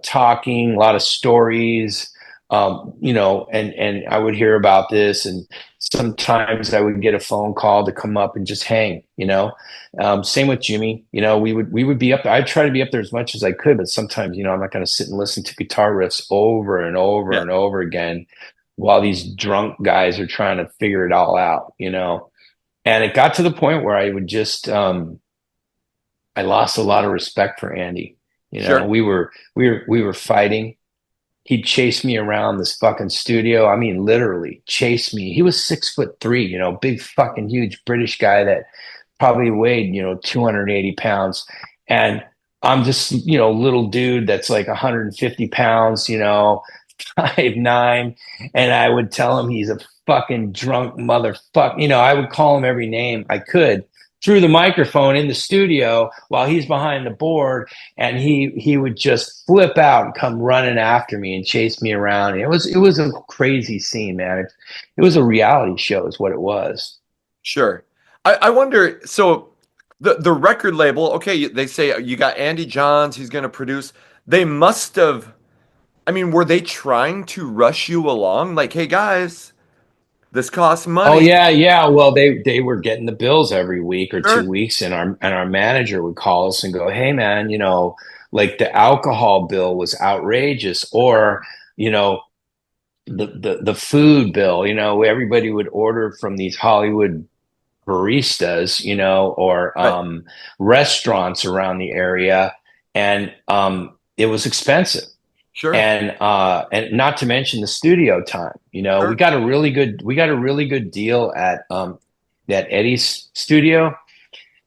talking, a lot of stories, and I would hear about this, and sometimes I would get a phone call to come up and just hang, same with Jimmy, we would be up there. I'd try to be up there as much as I could, but sometimes, I'm not going to sit and listen to guitar riffs over and over Yeah. and over again while these drunk guys are trying to figure it all out. And it got to the point where I would just I lost a lot of respect for Andy. Sure. We were fighting. He'd chase me around this fucking studio. I mean, literally chase me. He was 6'3", big fucking huge British guy that probably weighed, 280 pounds. And I'm just, little dude that's like 150 pounds, 5'9", and I would tell him he's a fucking drunk motherfucker. I would call him every name I could through the microphone in the studio while he's behind the board, and he would just flip out and come running after me and chase me around. And it was a crazy scene, man. It was a reality show, is what it was. Sure. I wonder, so the record label, okay, they say you got Andy Johns, he's going to produce. They must have, I mean, were they trying to rush you along? Like, hey guys, this costs Oh money. yeah, yeah. Well, they were getting the bills every week or two Sure. weeks, and our manager would call us and go, "Hey, man, like the alcohol bill was outrageous," or you know, the food bill. Everybody would order from these Hollywood baristas, or Right. restaurants around the area, and it was expensive. Sure. And not to mention the studio time. We Sure. got a really good deal at Eddie's studio,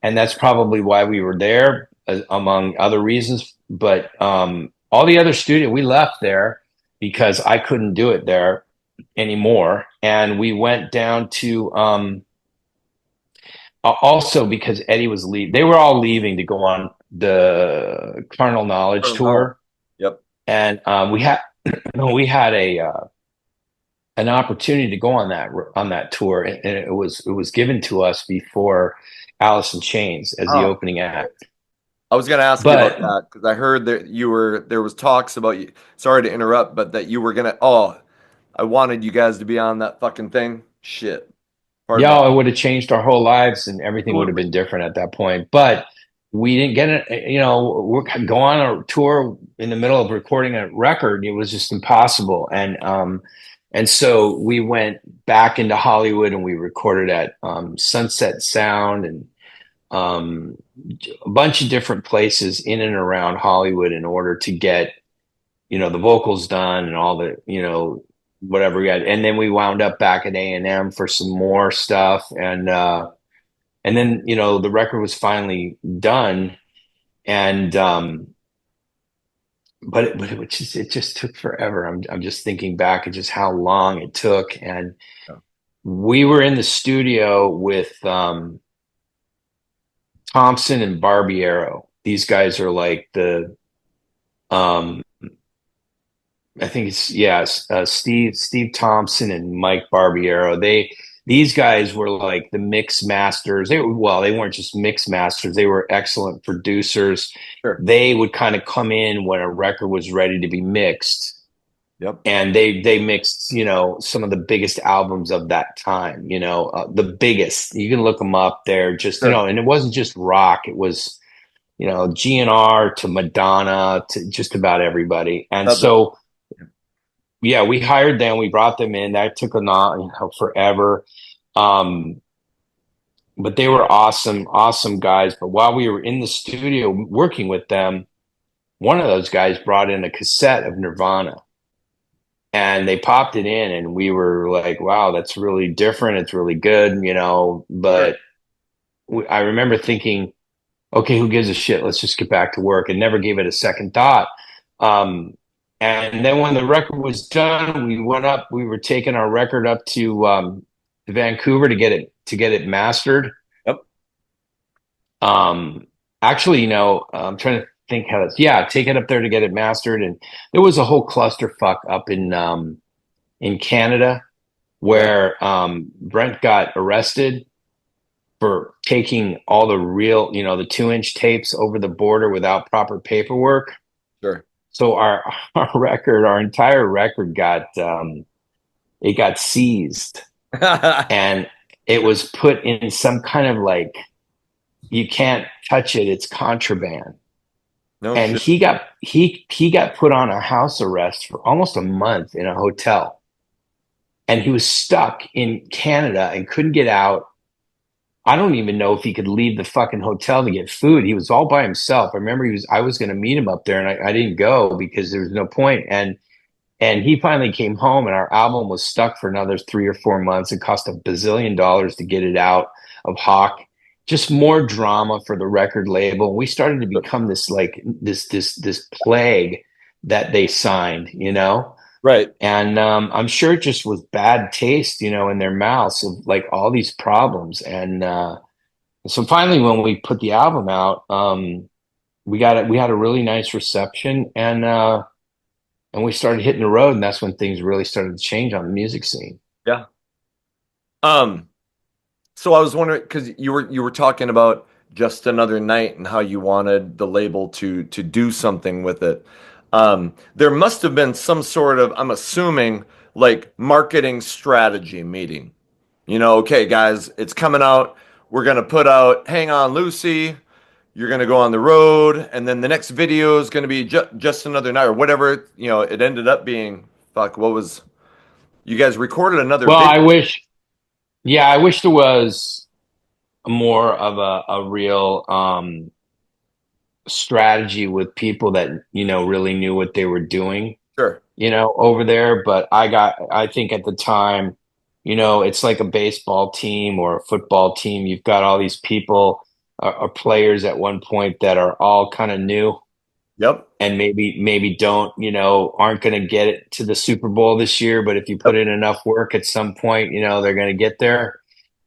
and that's probably why we were there, among other reasons. But all the other studio, we left there because I couldn't do it there anymore, and we went down to also because Eddie was leaving. They were all leaving to go on the Carnal Knowledge Knowledge. tour, Yep. and we had a an opportunity to go on that tour, and it was given to us before Alice in Chains as the Oh, opening act. I was going to ask you about But that because I heard that there was talks about you. Sorry to interrupt, but that you were gonna. Oh, I wanted you guys to be on that fucking thing. Shit. Pardon my. yeah, it would have changed our whole lives, and everything would have Absolutely. been different at that point. But we didn't get it. We're go on a tour in the middle of recording a record. It was just impossible, and so we went back into Hollywood, and we recorded at Sunset Sound and um, a bunch of different places in and around Hollywood in order to get the vocals done and all the whatever we had. And then we wound up back at A&M for some more stuff, and then the record was finally done, and but it just took forever. I'm just thinking back at just how long it took, and we were in the studio with Thompson and Barbiero. These guys are like the um I think it's yes, Steve Thompson and Mike Barbiero. These guys were like the mix masters. They weren't just mix masters. They were excellent producers. Sure. They would kind of come in when a record was ready to be mixed, Yep. and they mixed some of the biggest albums of that time. The biggest. You can look them up. They're just Sure. and it wasn't just rock. It was GNR to Madonna to just about everybody. And Love it. so yeah, we hired them. We brought them in. That took forever. Um, but they were awesome, awesome guys. But while we were in the studio working with them, one of those guys brought in a cassette of Nirvana, and they popped it in, and we were like, wow, that's really different. It's really good. Sure. But I remember thinking, okay, who gives a shit? Let's just get back to work, and never gave it a second thought. Um, and then when the record was done, we went up. We were taking our record up to Vancouver to get it mastered. Yep. Um, Actually, I'm trying to think how that's. Yeah, take it up there to get it mastered, and there was a whole clusterfuck up in Canada Okay. where Brent got arrested for taking all the real, the 2-inch tapes over the border without proper paperwork. Sure. So our entire record it got seized, and it was put in some kind of like, you can't touch it, it's contraband. No And shit. he got put on a house arrest for almost a month in a hotel, and he was stuck in Canada and couldn't get out. I don't even know if he could leave the fucking hotel to get food. He was all by himself. I remember I was going to meet him up there, and I didn't go because there was no point. And he finally came home, and our album was stuck for another 3 or 4 months. It cost $1 bazillion to get it out of Hawk. Just more drama for the record label. We started to become this like this plague that they signed. Right. And I'm sure it just was bad taste, in their mouths of like all these problems. And so finally, when we put the album out, we had a really nice reception, and we started hitting the road, and that's when things really started to change on the music scene. Yeah. Um, so I was wondering because you were talking about just another night and how you wanted the label to do something with it. There must have been some sort of, I'm assuming, like marketing strategy meeting. Okay, guys, it's coming out. We're gonna put out Hang On Lucy. You're gonna go on the road, and then the next video is gonna be just another night or whatever. It ended up being. Fuck, what was? You guys recorded another Well, video. I wish there was more of a real strategy with people that, really knew what they were doing, Sure. over there. But I think at the time, it's like a baseball team or a football team. You've got all these people or players at one point that are all kind of new Yep. and maybe don't, aren't going to get it to the Super Bowl this year. But if you put Yep. in enough work at some point, they're going to get there.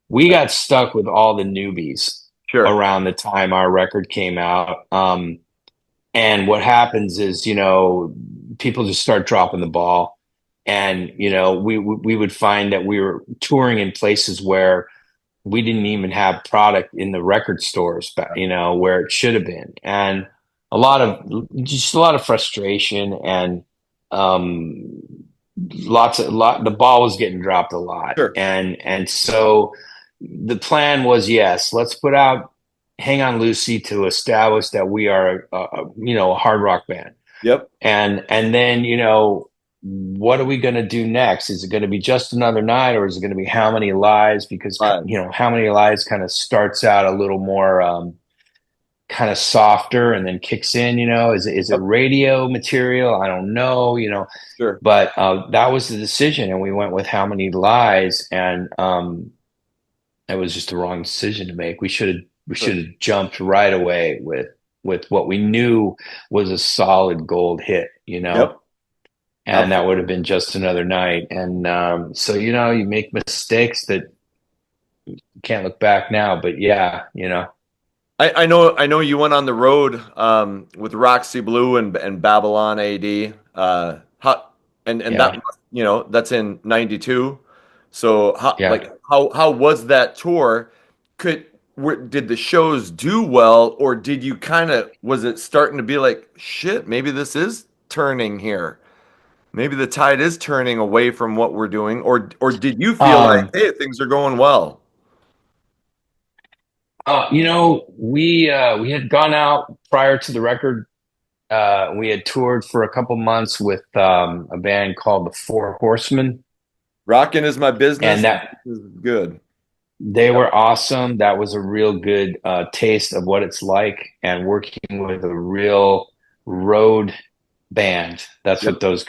We Yep. got stuck with all the newbies Sure. around the time our record came out. And what happens is, people just start dropping the ball. And, we would find that we were touring in places where we didn't even have product in the record stores, but, where it should have been. And just a lot of frustration and, um, the ball was getting dropped a lot. Sure. And so the plan was, yes, let's put out Hang On Lucy to establish that we are a hard rock band. Yep. And then, what are we going to do next? Is it going to be Just Another Night, or is it going to be How Many Lives? Because, Fine. How Many Lives kind of starts out a little more kind of softer and then kicks in, is it Yep. radio material? I don't know, Sure. but that was the decision. And we went with How Many Lies. And it was just the wrong decision to make. We Sure. should have jumped right away with what we knew was a solid gold hit, Yep. and that would have Absolutely. been Just Another Night. And so you make mistakes that you can't look back now, but yeah, I know you went on the road with Roxy Blue and Babylon AD. How and that yeah, that's in '92. So yeah. how was that tour? Did the shows do well, or did you was it starting to be like, shit, maybe this is turning here? Maybe the tide is turning away from what we're doing, or did you feel like, Um, hey, things are going well? we had gone out prior to the record. We had toured for a couple months with a band called the Four Horsemen, Rocking is my and business. that This is good. they Yep. were awesome. That was a real good taste of what it's like, and working with a real road band. That's Yep. what those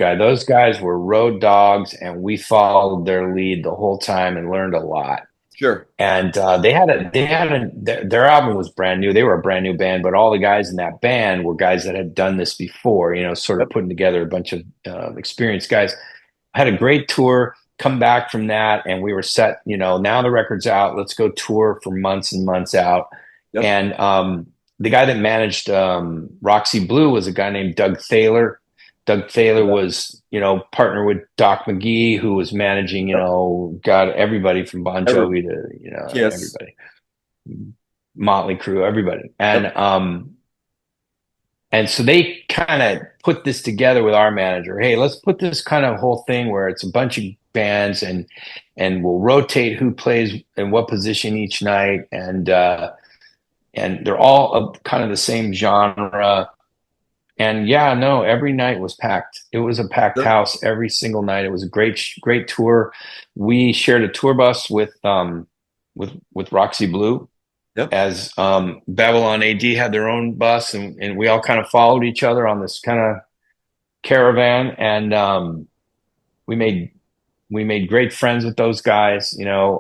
guys were road dogs, and we followed their lead the whole time and learned a lot. Sure. And their album was brand new. They were a brand new band, but all the guys in that band were guys that had done this before, sort of Yep. putting together a bunch of experienced guys. Had a great tour, come back from that, and we were set, now the record's out. Let's go tour for months and months out. Yep. And the guy that managed Roxy Blue was a guy named Doug Thaler. Doug Thaler Yep. was, partner with Doc McGee, who was managing, Yep. got everybody from Bon Every Jovi to, Yes. everybody, Motley Crue, everybody. Yep. And so they kind of put this together with our manager. Hey, let's put this kind of whole thing where it's a bunch of bands, and we'll rotate who plays in what position each night. And they're all of kind of the same genre. And yeah, no, every night was packed. It was a packed Sure. house every single night. It was a great tour. We shared a tour bus with Roxy Blue, Yep. as Babylon AD had their own bus, and we all kind of followed each other on this kind of caravan. And we made we made great friends with those guys.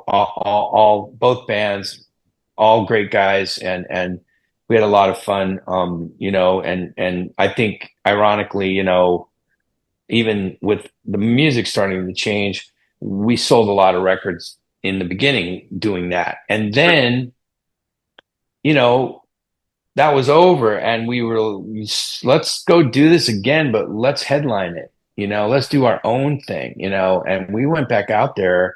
All both bands, all great guys, and we had a lot of fun. And I think ironically, even with the music starting to change, we sold a lot of records in the beginning doing that, and Sure. then you know that was over, and let's go do this again, but let's headline it. Let's do our own thing. And we went back out there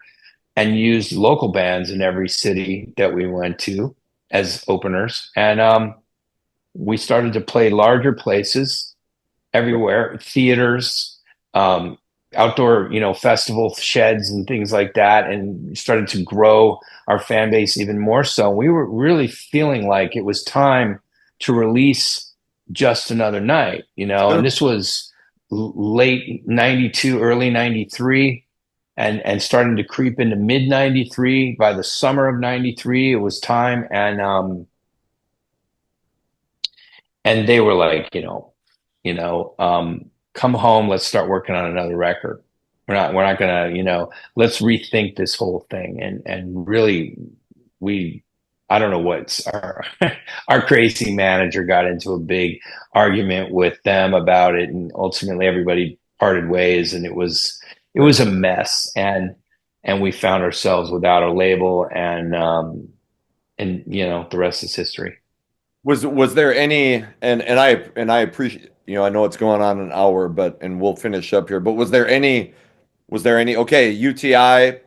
and used local bands in every city that we went to as openers, and we started to play larger places everywhere, theaters, um, outdoor, festival sheds and things like that, and started to grow our fan base even more so. We were really feeling like it was time to release Just Another Night, and Sure. this was late 92, early 93. and starting to creep into mid 93. By the summer of 93, it was time. And they were like, come home, let's start working on another record. We're not gonna, let's rethink this whole thing. And really, we I don't know what's our crazy manager got into a big argument with them about it, and ultimately everybody parted ways, and it was a mess. And we found ourselves without a label, and the rest is history. Was there any, and I appreciate, I know it's going on an hour, but and we'll finish up here, but was there any okay, UTI,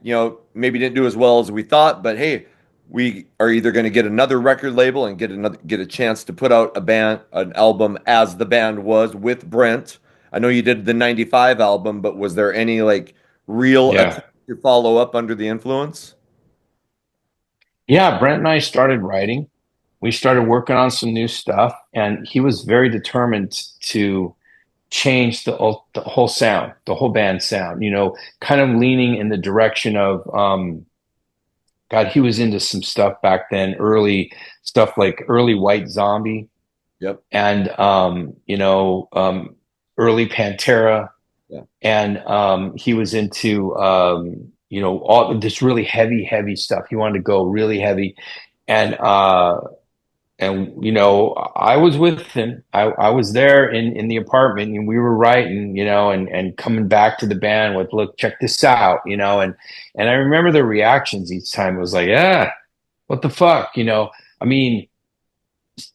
maybe didn't do as well as we thought, but hey, we are either going to get another record label and get a chance to put out an album as the band was with Brent. I know you did the 95 album, but was there any like real Yeah. attempt to follow up under the influence? Yeah, Brent and I started writing. We started working on some new stuff, and he was very determined to change the whole sound, the whole band sound, kind of leaning in the direction of God, he was into some stuff back then, early stuff like early White Zombie Yep. and early Pantera. Yeah. And he was into all this really heavy stuff. He wanted to go really heavy. And I was with him. I was there in the apartment, and we were writing, and coming back to the band with, look, check this out, and I remember the reactions each time. It was like, yeah, what the fuck, I mean,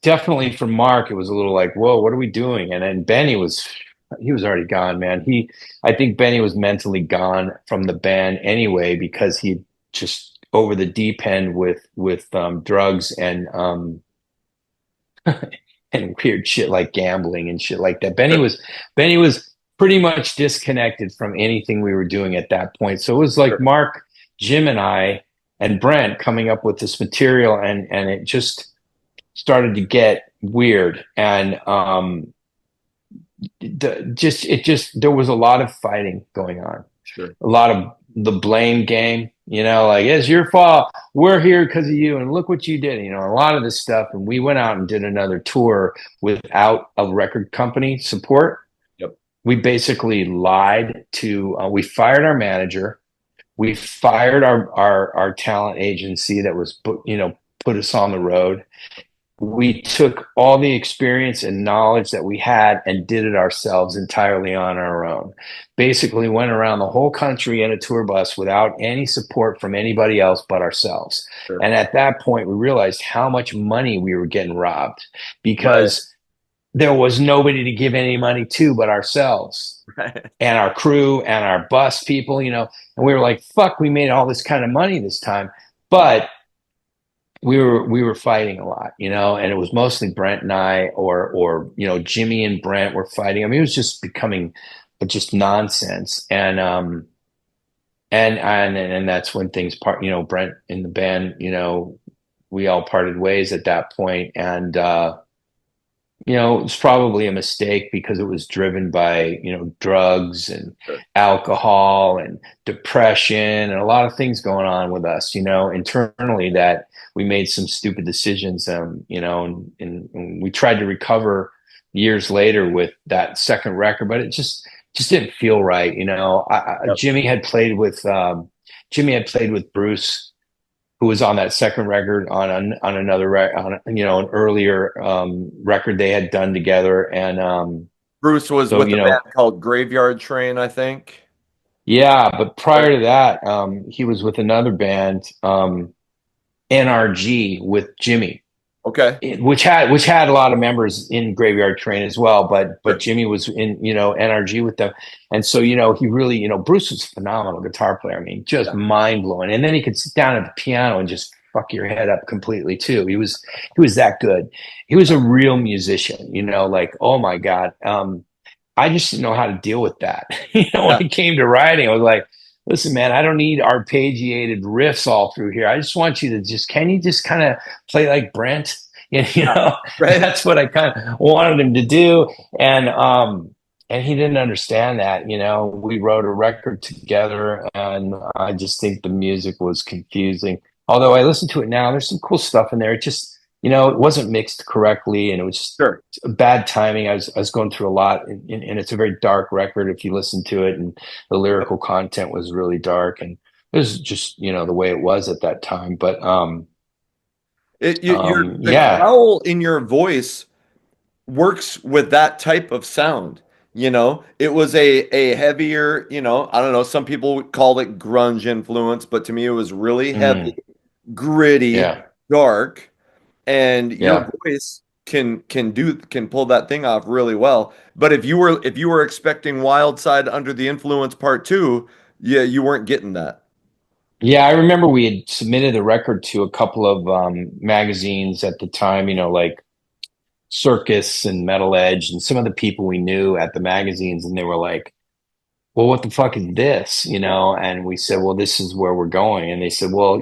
definitely for Mark, it was a little like, whoa, what are we doing? And then Benny he was already gone, man. I think Benny was mentally gone from the band anyway, because he just over the deep end with drugs and weird shit like gambling and shit like that. Benny was pretty much disconnected from anything we were doing at that point. So it was like Sure. Mark, Jim, and I and Brent coming up with this material, and it just started to get weird. And there was a lot of fighting going on, Sure. a lot of the blame game, like, it's your fault. We're here because of you. And look what you did, a lot of this stuff. And we went out and did another tour without a record company support. Yep. We basically lied we fired our manager. We fired our talent agency that was put us on the road. We took all the experience and knowledge that we had and did it ourselves entirely on our own. Basically went around the whole country in a tour bus without any support from anybody else but ourselves. Sure. And at that point, we realized how much money we were getting robbed, Right. because there was nobody to give any money to but ourselves Right. and our crew and our bus people, and we were like, fuck, we made all this kind of money this time. But we were fighting a lot, and it was mostly Brent and I, or Jimmy and Brent were fighting. I mean, it was just becoming just nonsense. And that's when things Brent in the band, we all parted ways at that point. And it was probably a mistake, because it was driven by, drugs and Sure. alcohol and depression and a lot of things going on with us, internally, that we made some stupid decisions, and we tried to recover years later with that second record, but it just didn't feel right. Yep. Jimmy had played with Bruce, who was on that second record on another an earlier record they had done together. And Bruce was so with a band called Graveyard Train, I think. yeah, but prior to that, he was with another band, NRG, with Jimmy, Okay. which had a lot of members in Graveyard Train as well, but Sure. Jimmy was in NRG with them. And so he really, Bruce was a phenomenal guitar player. I mean, just Yeah. mind blowing. And then he could sit down at the piano and just fuck your head up completely too. He was that good. He was a real musician. Like, oh my God. I just didn't know how to deal with that. Yeah. When it came to writing, I was like, listen, man, I don't need arpeggiated riffs all through here. I just want you to can you just kind of play like Brent? Right. That's what I kind of wanted him to do. And and he didn't understand that. We wrote a record together, and I just think the music was confusing. Although I listen to it now, there's some cool stuff in there. It just, it wasn't mixed correctly, and it was just Sure. bad timing. I was going through a lot, and it's a very dark record if you listen to it, and the lyrical content was really dark, and it was just, the way it was at that time. But The yeah. growl in your voice works with that type of sound. It was a heavier, I don't know, some people would call it grunge influence, but to me it was really heavy, Mm, gritty, yeah. dark, and your Yeah. voice can pull that thing off really well. But if you were expecting Wild Side Under the Influence Part 2, yeah, you weren't getting that. Yeah, I remember we had submitted the record to a couple of magazines at the time, like Circus and Metal Edge, and some of the people we knew at the magazines, and they were like, "Well, what the fuck is this?" And we said, "Well, this is where we're going." And they said, "Well,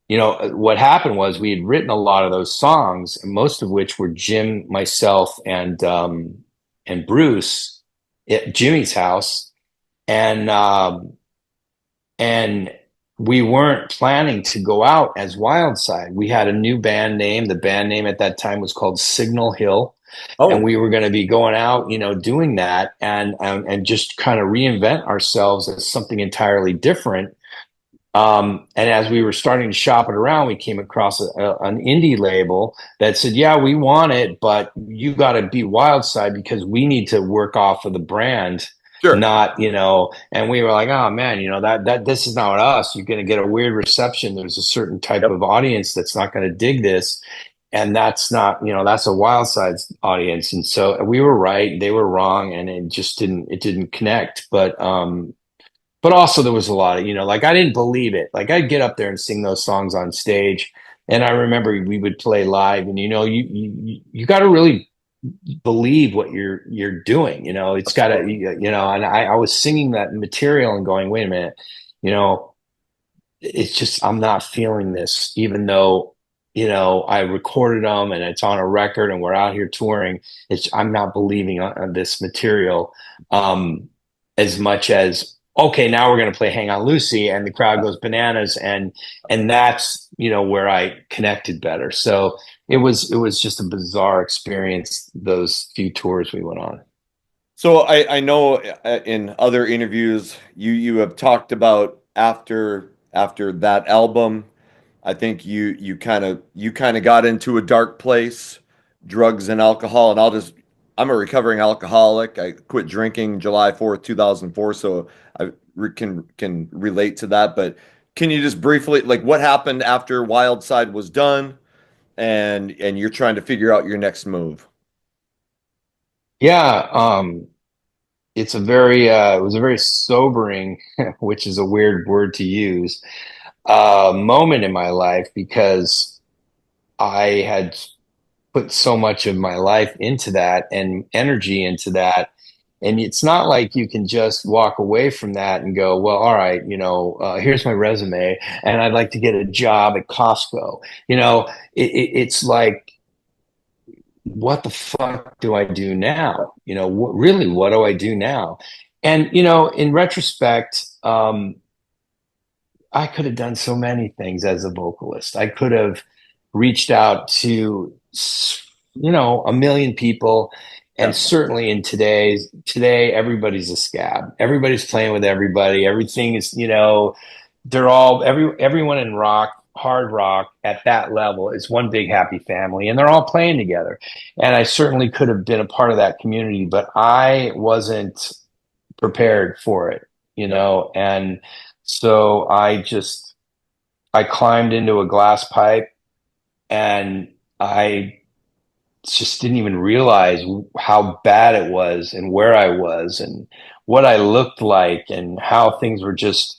what happened was we had written a lot of those songs, most of which were Jim, myself, and Bruce at Jimmy's house, and and we weren't planning to go out as Wildside. We had a new band name. The band name at that time was called Signal Hill, and Oh, we were going to be going out, doing that, and just kind of reinvent ourselves as something entirely different. And as we were starting to shop it around, we came across an indie label that said, "Yeah, we want it, but you got to be Wildside because we need to work off of the brand, sure. not." And we were like, "Oh man, that this is not us. You're going to get a weird reception. There's a certain type Yep. of audience that's not going to dig this." And that's not, that's a Wildside audience. And so we were right, they were wrong, and it didn't connect. But also there was a lot of, like I didn't believe it. Like I'd get up there and sing those songs on stage. And I remember we would play live, and you got to really believe what you're doing. It's got to, Absolutely. and I was singing that material and going, wait a minute, you know, it's just I'm not feeling this, even though I recorded them and it's on a record and we're out here touring. I'm not believing on this material as much as okay, now we're going to play Hang On Lucy, and the crowd goes bananas, and that's where I connected better. So it was just a bizarre experience those few tours we went on. So I know in other interviews you have talked about after that album. I think you kind of got into a dark place, drugs and alcohol, and I'm a recovering alcoholic. I quit drinking July 4th, 2004, so I can relate to that. But can you just briefly, like, what happened after Wild Side was done, and you're trying to figure out your next move? Yeah, it was a very sobering, which is a weird word to use, moment in my life because I had put so much of my life into that and energy into that. And it's not like you can just walk away from that and go, well, all right, here's my resume and I'd like to get a job at Costco. It's like, what the fuck do I do now? Really, what do I do now? And, in retrospect, I could have done so many things as a vocalist. I could have reached out to, a million people. And Yeah, certainly today, everybody's a scab. Everybody's playing with everybody. Everything is, everyone in rock, hard rock at that level is one big happy family, and they're all playing together. And I certainly could have been a part of that community, but I wasn't prepared for it, yeah. and so I climbed into a glass pipe, and I just didn't even realize how bad it was and where I was and what I looked like and how things were just,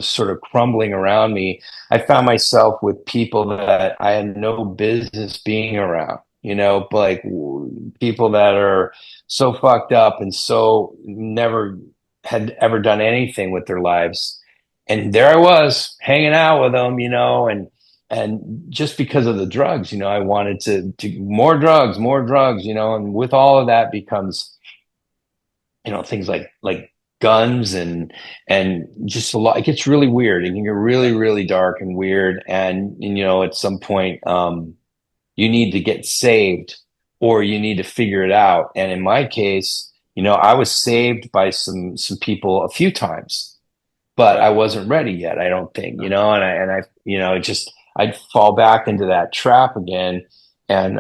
sort of crumbling around me. I found myself with people that I had no business being around, like people that are so fucked up and so never had ever done anything with their lives. And there I was hanging out with them, and just because of the drugs, I wanted to more drugs, and with all of that becomes things like guns and just a lot. It gets really weird. It can get really, really dark and weird. And at some point, you need to get saved or you need to figure it out. And in my case, I was saved by some people a few times, but I wasn't ready yet, I don't think, and I just I'd fall back into that trap again. And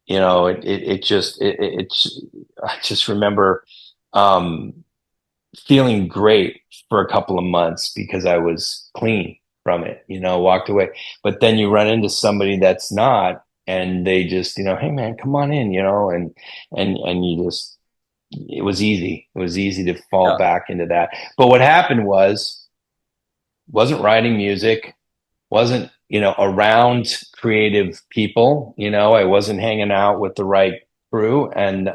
it's I just remember um feeling great for a couple of months because I was clean from it, walked away. But then you run into somebody that's not, and they just, hey man, come on in, and you just, it was easy. It was easy to fall Yeah. back into that. But what happened wasn't writing music, wasn't, around creative people, I wasn't hanging out with the right crew, and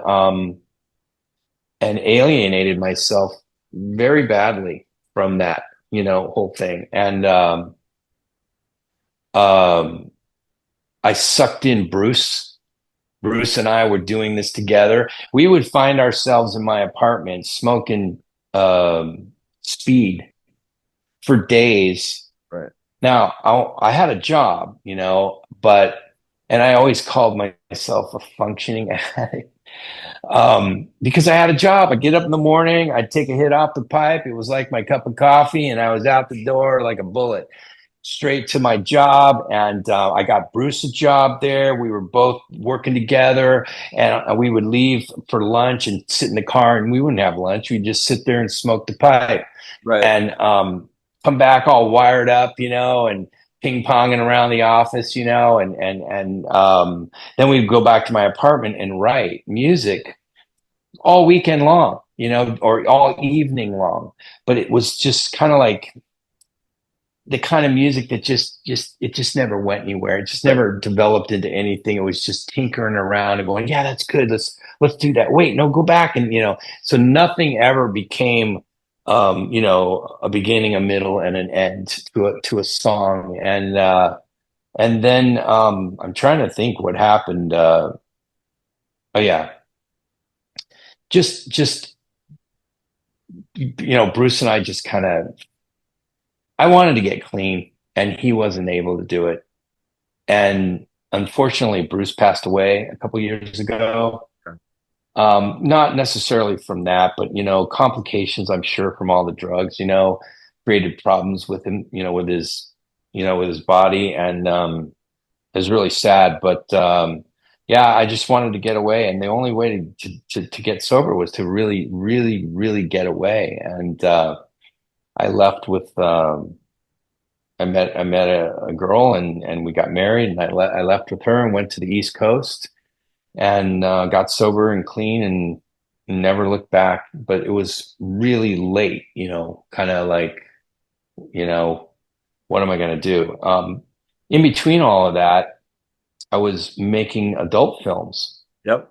alienated myself very badly from that, whole thing. And um, I sucked in Bruce. Bruce and I were doing this together. We would find ourselves in my apartment smoking speed for days. Right. Now, I had a job, but, and I always called myself a functioning addict. Because I had a job. I'd get up in the morning, I'd take a hit off the pipe. It was like my cup of coffee, and I was out the door like a bullet, straight to my job. And I got Bruce a job there. We were both working together, and we would leave for lunch and sit in the car, and we wouldn't have lunch. We'd just sit there and smoke the pipe, Right. and come back all wired up, and ping ponging around the office, and then we'd go back to my apartment and write music all weekend long, or all evening long. But it was just kind of like the kind of music that just never went anywhere. It just Right. never developed into anything. It was just tinkering around and going, yeah, that's good. Let's do that. Wait, no, go back. And so nothing ever became a beginning, a middle, and an end to a song. And then I'm trying to think what happened. Oh yeah, just Bruce and I just kind of, I wanted to get clean and he wasn't able to do it. And unfortunately, Bruce passed away a couple years ago. Okay. Not necessarily from that, but complications, I'm sure, from all the drugs, created problems with him, with his body. And it was really sad. But yeah, I just wanted to get away. And the only way to get sober was to really, really, really get away. And I left with I met a girl, and we got married, and I left with her and went to the East Coast, and got sober and clean and never looked back. But it was really late, kind of like, you know what am I going to do? In between all of that, I was making adult films, Yep.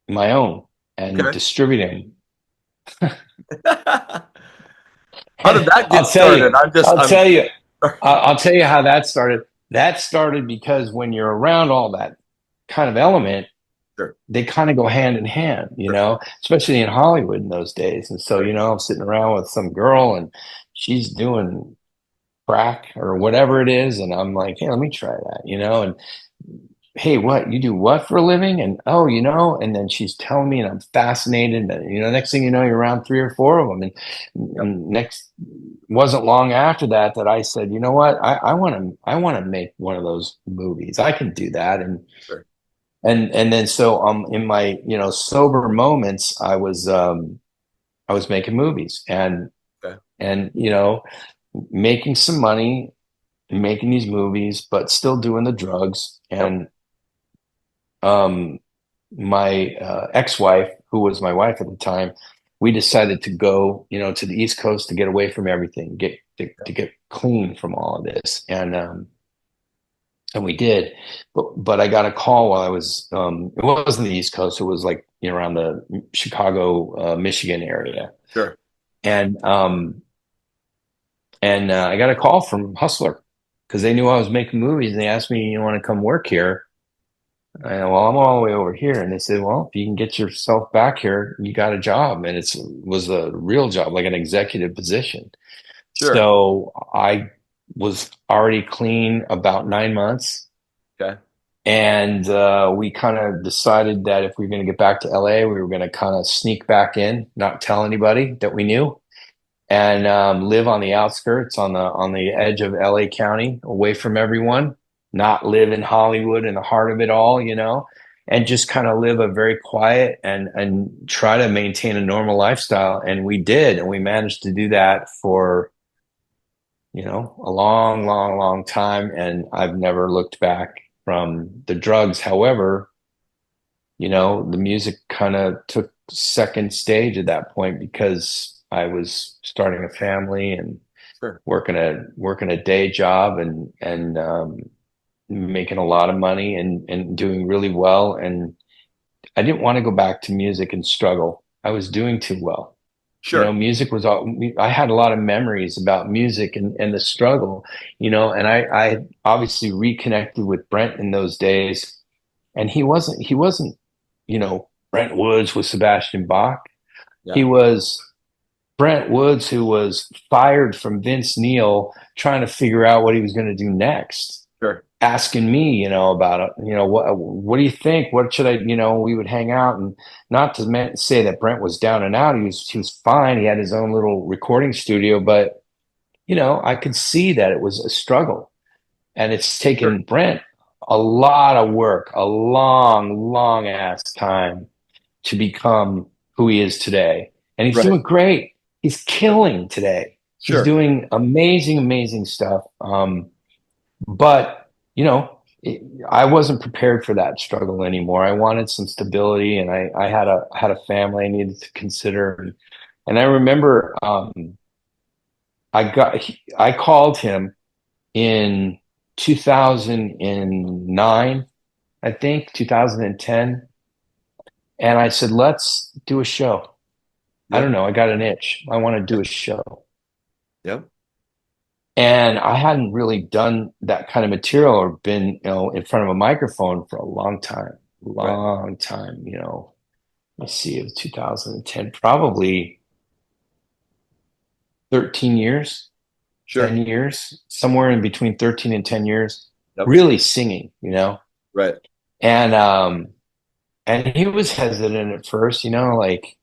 my own, and Okay. distributing. How did that I'll get tell you, started? I'll I'm tell you, I'll tell you how that started. That started because when you're around all that kind of element, sure. they kind of go hand in hand, Sure. especially in Hollywood in those days. And so, Right. I'm sitting around with some girl and she's doing crack or whatever it is. And I'm like, hey, let me try that, and hey, what you do what for a living? And oh, and then she's telling me, and I'm fascinated. And next thing you know, you're around three or four of them. Yep. And next wasn't long after that I said, you know what, I want to make one of those movies. I can do that. And Sure. and then so in my sober moments, I was making movies and Okay. and making some money, making these movies, but still doing the drugs. Yep. And my ex-wife, who was my wife at the time, we decided to go, to the East Coast to get away from everything, to get clean from all of this. And we did, but I got a call while I was, it wasn't the East Coast. It was like, around the Chicago, Michigan area. Sure. And, I got a call from Hustler because they knew I was making movies, and they asked me, you want to come work here? Well, I'm all the way over here. And they said, well, if you can get yourself back here, you got a job. And was a real job, like an executive position. Sure. So I was already clean about 9 months. Okay. And we kind of decided that if we were going to get back to LA, we were going to kind of sneak back in, not tell anybody that we knew, and live on the outskirts, on the edge of LA County, away from everyone, not live in Hollywood in the heart of it all, and just kind of live a very quiet and try to maintain a normal lifestyle. And we did, and we managed to do that for a long, long, long time. And I've never looked back from the drugs. However, the music kind of took second stage at that point because I was starting a family and Sure. working a day job and making a lot of money and doing really well. And I didn't want to go back to music and struggle. I was doing too well. Sure. Music was all, I had a lot of memories about music and the struggle, and I obviously reconnected with Brent in those days. And he wasn't, Brent Woods with Sebastian Bach. Yeah. He was Brent Woods, who was fired from Vince Neil, trying to figure out what he was going to do next, Sure. asking me, about it, what do you think? What should I, we would hang out, and not to say that Brent was down and out. He was fine. He had his own little recording studio, but I could see that it was a struggle, and it's Sure. taken Brent a lot of work, a long, long ass time to become who he is today. And he's Right. doing great. He's killing today. He's Sure. doing amazing, amazing stuff. But I wasn't prepared for that struggle anymore. I wanted some stability, and I had a family I needed to consider. And I remember I called him in 2009, I think 2010, and I said, let's do a show. I don't Yep. know, I got an itch. I want to do a show. Yep. And I hadn't really done that kind of material or been, in front of a microphone for a long time. Right. Long time. Let's see, it was 2010, probably 13 years, Sure. 10 years, somewhere in between 13 and 10 years, Yep. really singing. Right. And he was hesitant at first, like,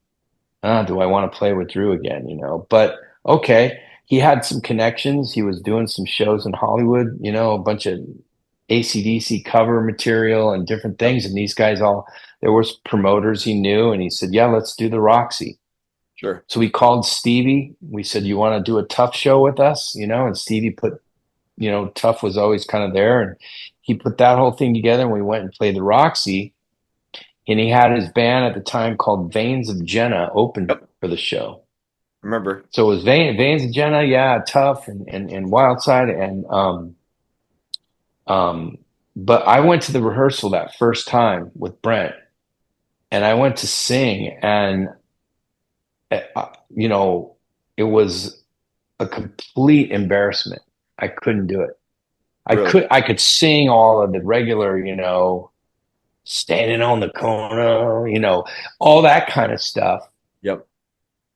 do I want to play with Drew again? But okay, he had some connections. He was doing some shows in Hollywood, a bunch of AC/DC cover material and different Yep. things. And these guys there was promoters he knew, and he said, yeah, let's do the Roxy. Sure. So we called Stevie. We said, you want to do a Tough show with us? And Stevie put, Tough was always kind of there. And he put that whole thing together, and we went and played the Roxy. And he had his band at the time called Veins of Jenna open Yep. for the show. Remember. So it was Veins of Jenna, yeah, Tough and Wildside. But I went to the rehearsal that first time with Brent, and I went to sing, and you know, it was a complete embarrassment. I couldn't do it. Really. I could sing all of the regular, standing on the corner, all that kind of stuff Yep.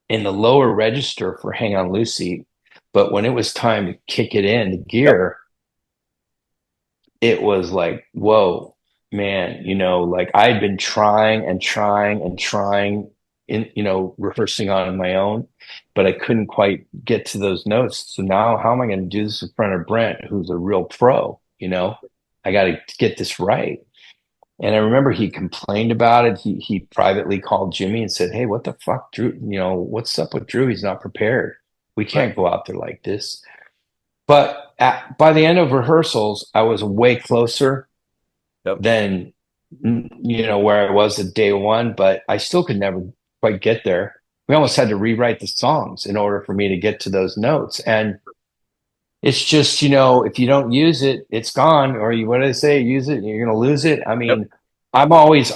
in the lower register for Hang On Lucy. But when it was time to kick it in the Yep. gear, it was like, whoa, man, like I'd been trying and trying and trying rehearsing on my own, but I couldn't quite get to those notes. So now how am I going to do this in front of Brent, who's a real pro? I got to get this right. And I remember he complained about it. He privately called Jimmy and said, hey, what the fuck, Drew? What's up with Drew? He's not prepared. We Right. can't go out there like this. But by the end of rehearsals, I was way closer Yep. than where I was at day one, but I still could never quite get there. We almost had to rewrite the songs in order for me to get to those notes. And it's just, if you don't use it, it's gone. Or what do they say? Use it, you're going to lose it. I Yep. mean, I'm always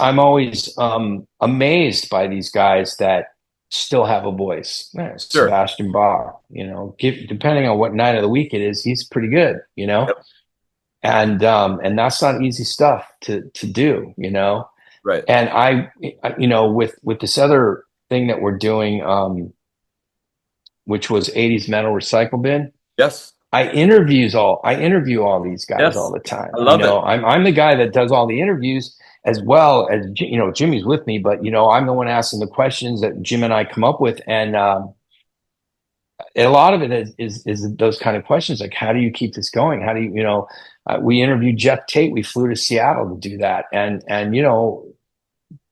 amazed by these guys that still have a voice. Yeah, Sure. Sebastian Bach, depending on what night of the week it is, he's pretty good, Yep. And that's not easy stuff to do, you know. Right. And you know, with this other thing that we're doing, which was 80s metal recycle bin. Yes. I interview all these guys all Yes. the time. I You love it. know, I'm the guy that does all the interviews as well as you know, Jimmy's with me, but you know, I'm the one asking the questions that Jim and I come up with, and a lot of it is those kind of questions like, how do you keep this going? How do you, you know, we interviewed Jeff Tate. We flew to Seattle to do that, and you know,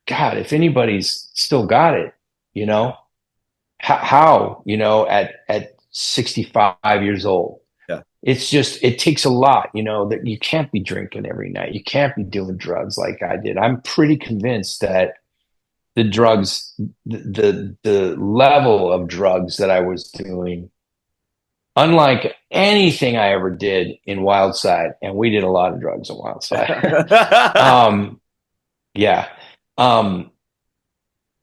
God, if anybody's still got it, you know, how you know, at 65 years old. Yeah. It's just, it takes a lot, you know, that you can't be drinking every night. You can't be doing drugs like I did. I'm pretty convinced that the drugs, the level of drugs that I was doing, unlike anything I ever did in Wildside, and we did a lot of drugs in Wildside. um, yeah. Um,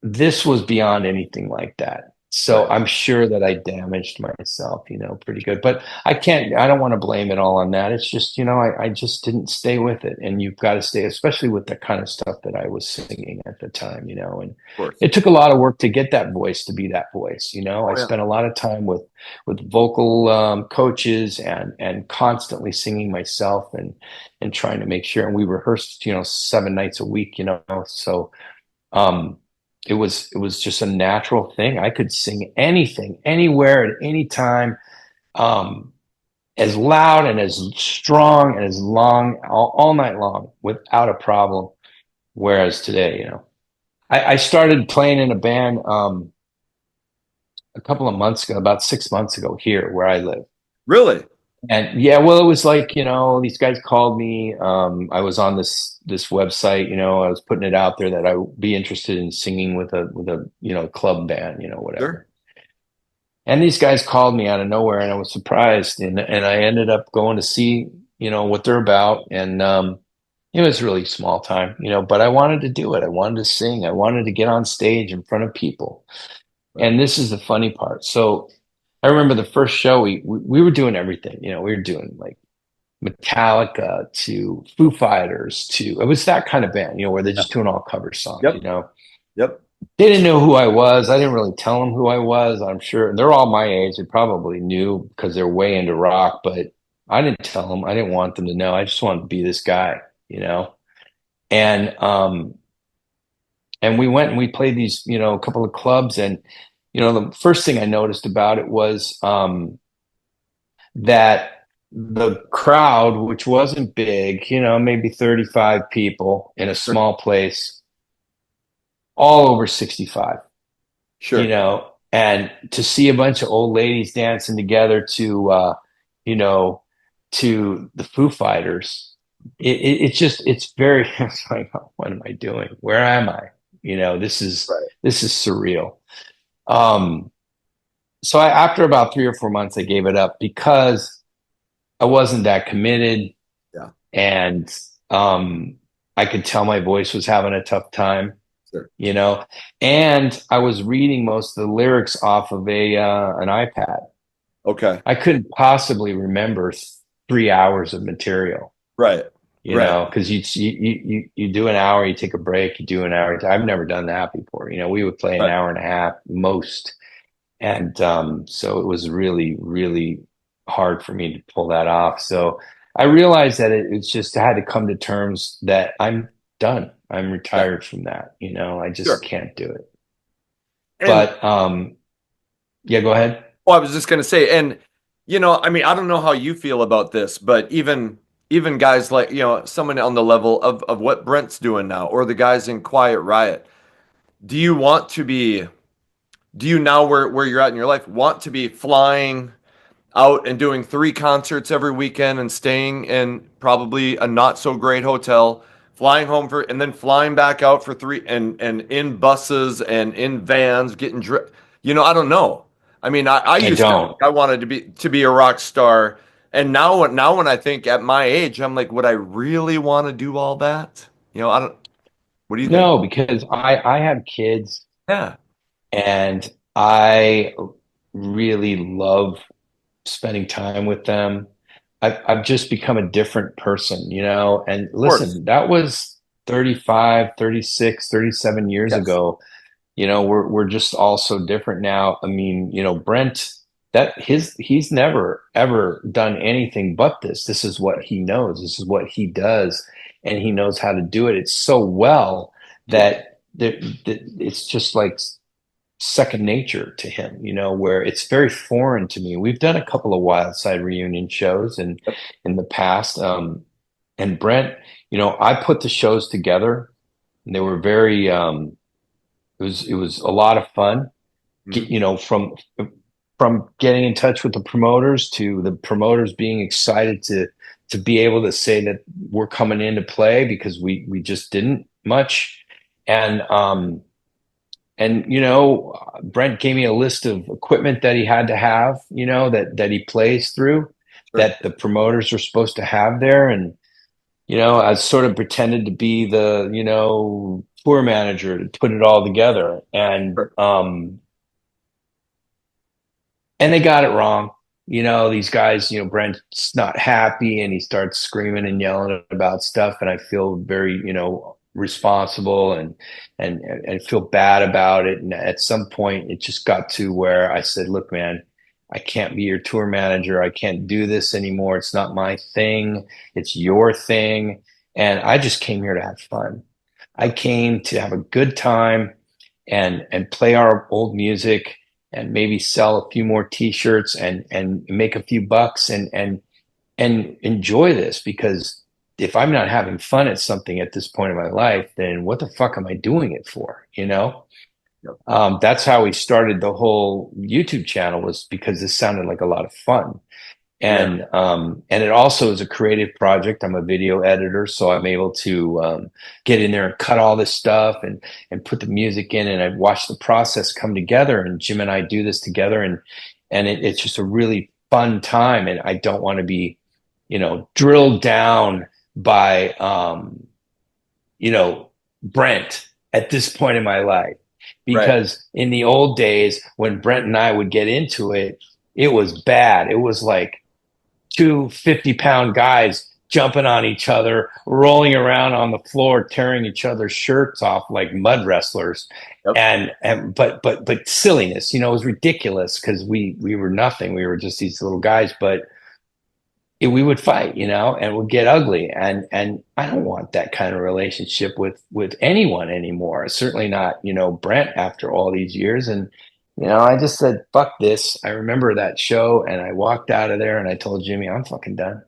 this was beyond anything like that. So Right. I'm sure that I damaged myself, you know, pretty good. But I don't want to blame it all on that. It's just, you know, I just didn't stay with it. And you've got to stay, especially with the kind of stuff that I was singing at the time, you know. And Of course. it took a lot of work to get that voice to be that voice, you know. I Oh yeah. spent a lot of time with vocal coaches and constantly singing myself and trying to make sure. And we rehearsed, you know, 7 nights a week, you know. So um it was just a natural thing. I could sing anything, anywhere, at any time, um, as loud and as strong and as long, all night long, without a problem. Whereas today, you know, I started playing in a band a couple of months ago, about 6 months ago, here where I live. Really? And yeah, well, it was like, you know, these guys called me. I was on this website, you know, I was putting it out there that I would be interested in singing with a you know, club band, you know, Sure. whatever. And these guys called me out of nowhere, and I was surprised, and I ended up going to see, you know, what they're about, and it was really small time, you know, but I wanted to do it. I wanted to sing. I wanted to get on stage in front of people. Right. And this is the funny part. So I remember the first show we were doing everything, you know, we were doing like Metallica to Foo Fighters to, it was that kind of band, you know, where they're Yeah. just doing all cover songs, you Yep. know. Yep. They didn't know who I was. I didn't really tell them who I was. I'm sure they're all my age. They probably knew because they're way into rock, but I didn't tell them. I didn't want them to know. I just wanted to be this guy, you know. And and we went and we played these, you know, a couple of clubs, and you know, the first thing I noticed about it was that the crowd, which wasn't big, you know, maybe 35 people in a Sure. small place, all over 65, you Sure. know, and to see a bunch of old ladies dancing together to, you know, to the Foo Fighters, it's just, it's very, it's like, oh, what am I doing? Where am I? You know, Right. this is surreal. Um, so after about 3 or 4 months, I gave it up because I wasn't that committed, Yeah. and I could tell my voice was having a tough time, Sure. you know, and I was reading most of the lyrics off of a an iPad. Okay. I couldn't possibly remember 3 hours of material, Right. you Right. know, because you do an hour, you take a break, you do an hour. I've never done that before. You know, we would play an Right. hour and a half most. And so it was really, really hard for me to pull that off. So I realized that it's just, I had to come to terms that I'm done. I'm Yeah. retired from that. You know, I just Sure. can't do it. And But yeah, go ahead. well, I was just gonna say, and you know, I mean, I don't know how you feel about this, but even guys like, you know, someone on the level of what Brent's doing now, or the guys in Quiet Riot, do you want to be, do you now where you're at in your life want to be flying out and doing 3 concerts every weekend and staying in probably a not so great hotel, flying home for and then flying back out for three and in buses and in vans getting you know, I don't know. I mean, I I used to think don't. I wanted to be a rock star, and now when I think at my age, I'm like, would I really want to do all that? You know, I don't. What do you think? No, because I have kids, Yeah. and I really love spending time with them. I've just become a different person, you know. And Of course. listen, that was 35, 36, 37 years Yes. ago. You know, we're just all so different now. I mean, you know, Brent, he's never ever done anything but this. This is what he knows. This is what he does, and he knows how to do it. It's so well Yeah. that it's just like second nature to him, you know, where it's very foreign to me. We've done a couple of Wildside reunion shows and Yep. in the past. And Brent, you know, I put the shows together and they were very it was a lot of fun. Mhm. You know, from getting in touch with the promoters to the promoters being excited to be able to say that we're coming in to play because we just didn't much. And and you know, Brent gave me a list of equipment that he had to have, you know, that he plays through, Sure. that the promoters are supposed to have there. And you know, I sort of pretended to be the, you know, tour manager to put it all together. Sure. And they got it wrong. You know, these guys, you know, Brent's not happy and he starts screaming and yelling about stuff. And I feel very, you know, responsible and feel bad about it. And at some point, it just got to where I said, look, man, I can't be your tour manager. I can't do this anymore. It's not my thing, it's your thing. And I just came here to have fun. I Yep. came to have a good time and play our old music and maybe sell a few more t-shirts and make a few bucks and enjoy this, because if I'm not having fun at something at this point in my life, then what the fuck am I doing it for, you know? Yep. That's how we started the whole YouTube channel, was because this sounded like a lot of fun. Yeah. And it also is a creative project. I'm a video editor, so I'm able to get in there and cut all this stuff and put the music in, and I watch the process come together. And Jim and I do this together, and it's just a really fun time. And I don't want to be, you know, drilled down by you know, Brent at this point in my life, Right. because in the old days when Brent and I would get into it, it was bad. It was like two 50-pound guys jumping on each other, rolling around on the floor, tearing each other's shirts off like mud wrestlers. Yep. But silliness, you know, it was ridiculous because we were nothing. We were just these little guys, but we would fight, you know, and would get ugly. And I don't want that kind of relationship with anyone anymore. Certainly not, you know, Brent after all these years. And you know, I just said, fuck this. I remember that show and I walked out of there and I told Jimmy, I'm fucking done.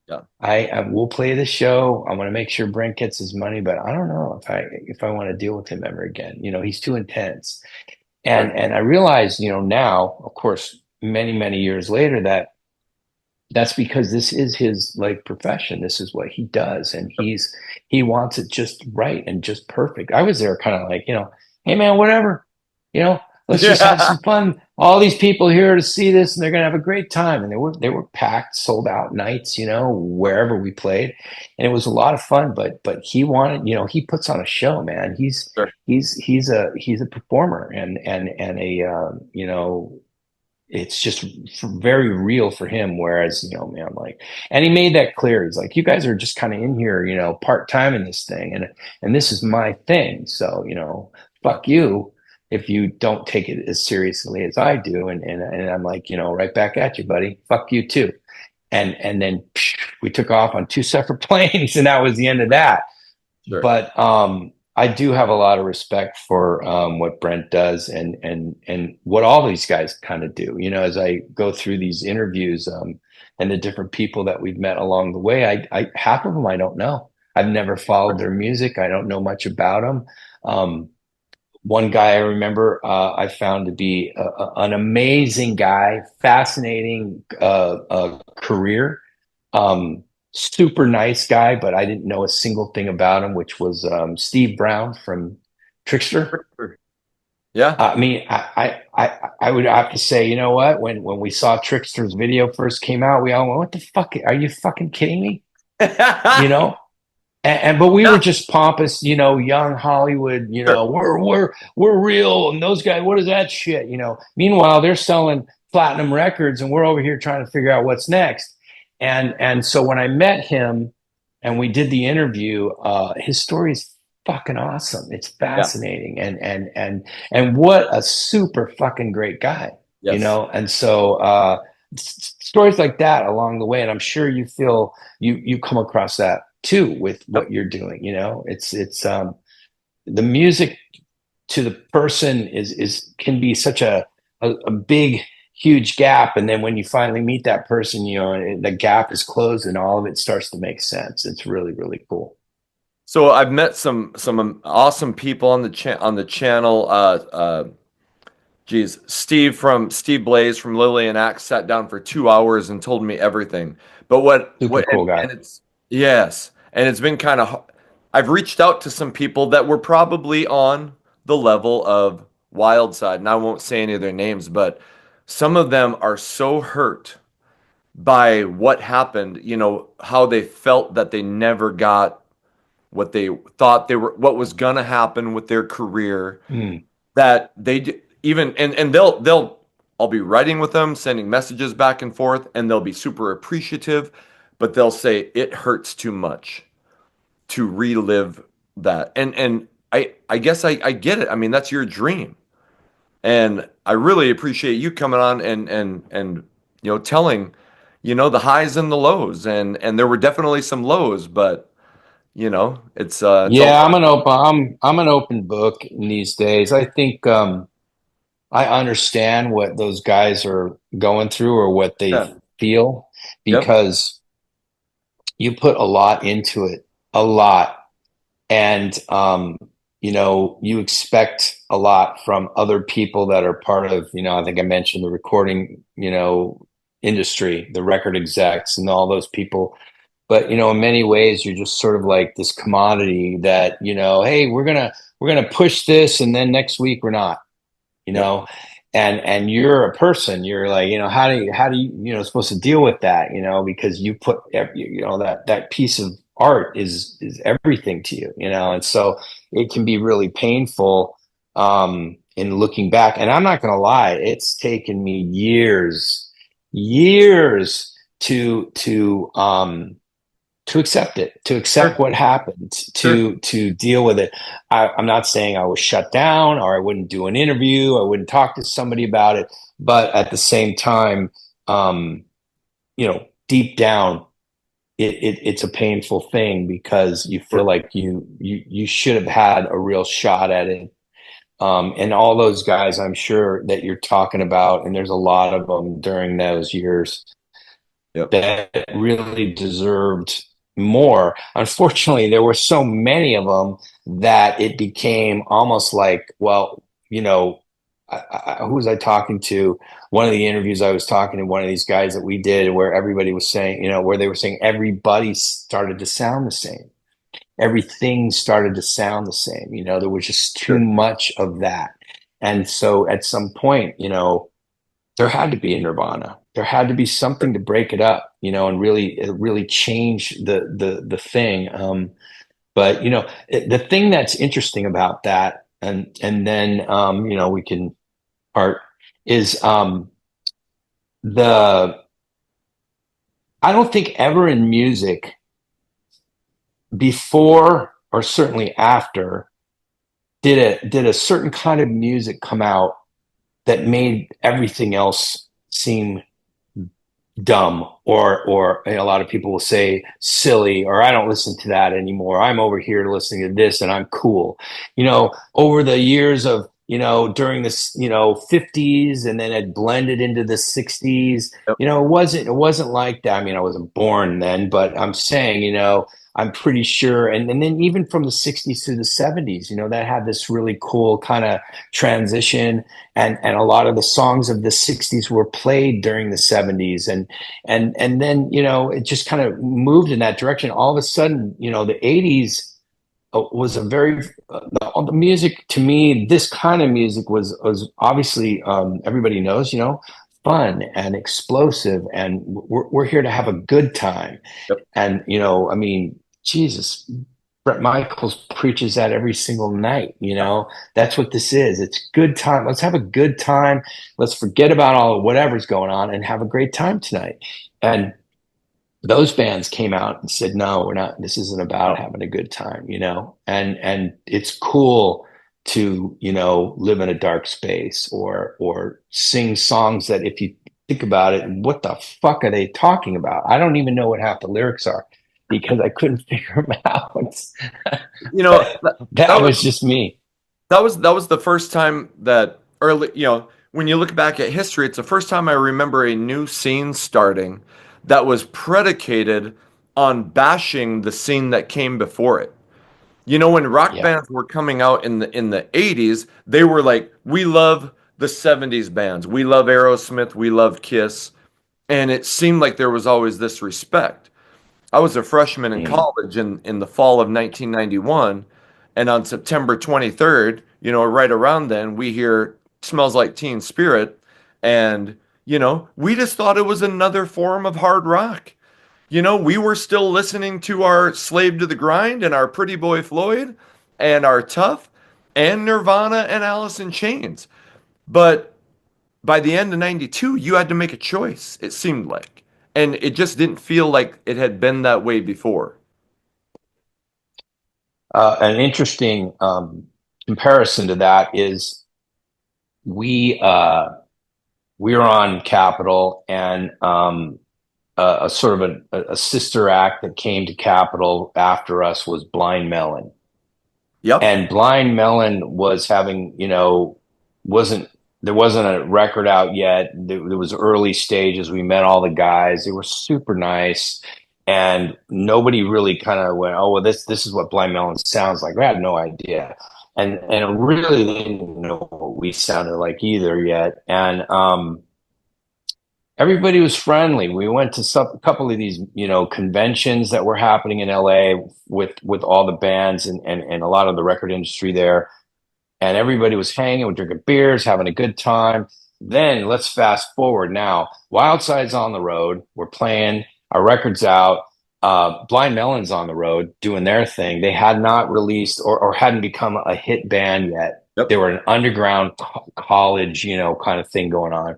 Yeah. I will play the show. I want to make sure Brent gets his money, but I don't know if I want to deal with him ever again. You know, he's too intense. Right. And I realize, you know, now, of course, many years later, that that's because this is his like profession. This is what he does, and he wants it just right and just perfect. I was there kind of like, you know, hey man, whatever, you know, let's just have Yeah. some fun. All these people here to see this, and they're gonna have a great time. And they were packed, sold out nights, you know, wherever we played, and it was a lot of fun. But he wanted, you know, he puts on a show, man. Sure. He's a performer and a you know, it's just very real for him. Whereas, you know, man, like, and he made that clear. He's like, you guys are just kind of in here, you know, part time in this thing, and this is my thing. So, you know, Yeah. fuck you if you don't take it as seriously as I do. And I'm like, you know, right back at you, buddy. Fuck you too. And then we took off on two separate planes, and that was the end of that. Sure. But I do have a lot of respect for what Brent does and what all these guys kind of do. You know, as I go through these interviews and the different people that we've met along the way, I half of them I don't know. I've never followed their music. I don't know much about them. One guy I remember I found to be an amazing guy, fascinating career. Um, Super nice guy, but I didn't know a single thing about him, which was Steve Brown from Trickster. Sure. Yeah. I mean, I would have to say, you know what? When we saw Trickster's video first came out, we all went, "What the fuck? Are you fucking kidding me?" You know? And but we were Yeah. just pompous, you know, young Hollywood, you Sure. know, we're real, and those guys, what is that shit, you know? Meanwhile, they're selling platinum records, and we're over here trying to figure out what's next. and so when I met him and we did the interview, his story is fucking awesome. It's Yeah. fascinating, and what a super fucking great guy, you Yes. know. And so stories like that along the way, and I'm sure you feel you come across that too with Yep. what you're doing. You know, it's the music to the person is can be such a big huge gap, and then when you finally meet that person, you know, the gap is closed and all of it starts to make sense. It's really really cool. So I've met some awesome people on the channel. Geez, Steve Blaze from Lillian Axe sat down for 2 hours and told me everything. But Super cool guy. and it's yes, and it's been kind of. I've reached out to some people that were probably on the level of Wildside, and I won't say any of their names, but some of them are so hurt by what happened. You know how they felt that they never got what they thought they were, what was gonna happen with their career, Mm. that even and they'll I'll be writing with them, sending messages back and forth, and they'll be super appreciative, but they'll say it hurts too much to relive that. And I guess I get it. I mean, that's your dream. And I really appreciate you coming on and telling, the highs and the lows. And there were definitely some lows, but it's all Yeah, I'm an open book in these days. I think I understand what those guys are going through or what they yeah. feel, Yep. because you put a lot into it, a lot. And you know, you expect a lot from other people that are part of, you know, I think I mentioned the recording, you know, industry, the record execs and all those people. But you know, in many ways you're just sort of like this commodity that, you know, hey, we're gonna push this and then next week we're not, you Yep. know. And you're a person, you're like, you know, how do you, you know, supposed to deal with that, you know, because you put you know, that piece of art is everything to you, you know. And so it can be really painful in looking back. And I'm not going to lie, it's taken me years to accept it, to accept Sure. what happened, Sure. to deal with it. I'm not saying I was shut down or I wouldn't do an interview, I wouldn't talk to somebody about it, but at the same time, um, you know, deep down, it's a painful thing because you feel Sure. like you should have had a real shot at it. And all those guys, I'm sure that you're talking about, and there's a lot of them during those years Yep. that really deserved more. Unfortunately, there were so many of them that it became almost like, well, you know, who was I talking to? One of the interviews I was talking to one of these guys that we did, where everybody was saying, you know, where they were saying everybody started to sound the same. Everything started to sound the same. You know, there was just too Sure. much of that. And so at some point, you know, there had to be a Nirvana. There had to be something to break it up, you know, and really change the thing. But you know, the thing that's interesting about that, and then you know, we can part is the I don't think ever in music before or certainly after did a certain kind of music come out that made everything else seem dumb, or a lot of people will say silly, or I don't listen to that anymore, I'm over here listening to this and I'm cool, you know. Over the years of, you know, during this, you know, 50s, and then it blended into the 60s, Yep. you know, it wasn't like that. I mean, I wasn't born then, but I'm saying, you know, I'm pretty sure. And then even from the 60s to the 70s, you know, that had this really cool kind of transition, and a lot of the songs of the 60s were played during the 70s, and then, you know, it just kind of moved in that direction. All of a sudden, you know, the 80s was a very the music to me, this kind of music was obviously, everybody knows, you know, fun and explosive, and we're here to have a good time. Yep. And you know, I mean, Jesus, Brett Michaels preaches that every single night. You know, that's what this is. It's good time. Let's have a good time. Let's forget about all whatever's going on and have a great time tonight. And those bands came out and said, no, we're not, this isn't about having a good time, you know, and it's cool to, you know, live in a dark space or sing songs that if you think about it, what the fuck are they talking about? I don't even know what half the lyrics are because I couldn't figure them out. You know, But that that was was just me. that was the first time that early, when you look back at history, it's the first time I remember a new scene starting that was predicated on bashing the scene that came before it. You know, when rock Yeah. bands were coming out in the 80s, they were like, we love the 70s bands. We love Aerosmith, we love Kiss, and it seemed like there was always this respect. I was a freshman in Mm. college in the fall of 1991, and on September 23rd, right around then, we hear Smells Like Teen Spirit, and we just thought it was another form of hard rock. We were still listening to our Slave to the Grind and our Pretty Boy Floyd and our Tough and Nirvana and Alice in Chains. But by the end of 92, you had to make a choice, it seemed like. And it just didn't feel like it had been that way before. An interesting comparison to that is we uh, we were on Capitol and a sort of a sister act that came to Capitol after us was Blind Melon. Yep. And Blind Melon was having, you know, wasn't there wasn't a record out yet. There was early stages. We met all the guys. They were super nice. And nobody really kind of went, oh, well, this is what Blind Melon sounds like. I had no idea. And really didn't know what we sounded like either yet. And everybody was friendly. We went to a couple of these, you know, conventions that were happening in LA with all the bands and a lot of the record industry there. And everybody was hanging, we're drinking beers, having a good time. Then let's fast forward now. Wildside's on the road. We're playing, our record's out. Blind Melon's on the road doing their thing. They had not released or hadn't become a hit band yet. They Yep. were an underground college, you know, kind of thing going on.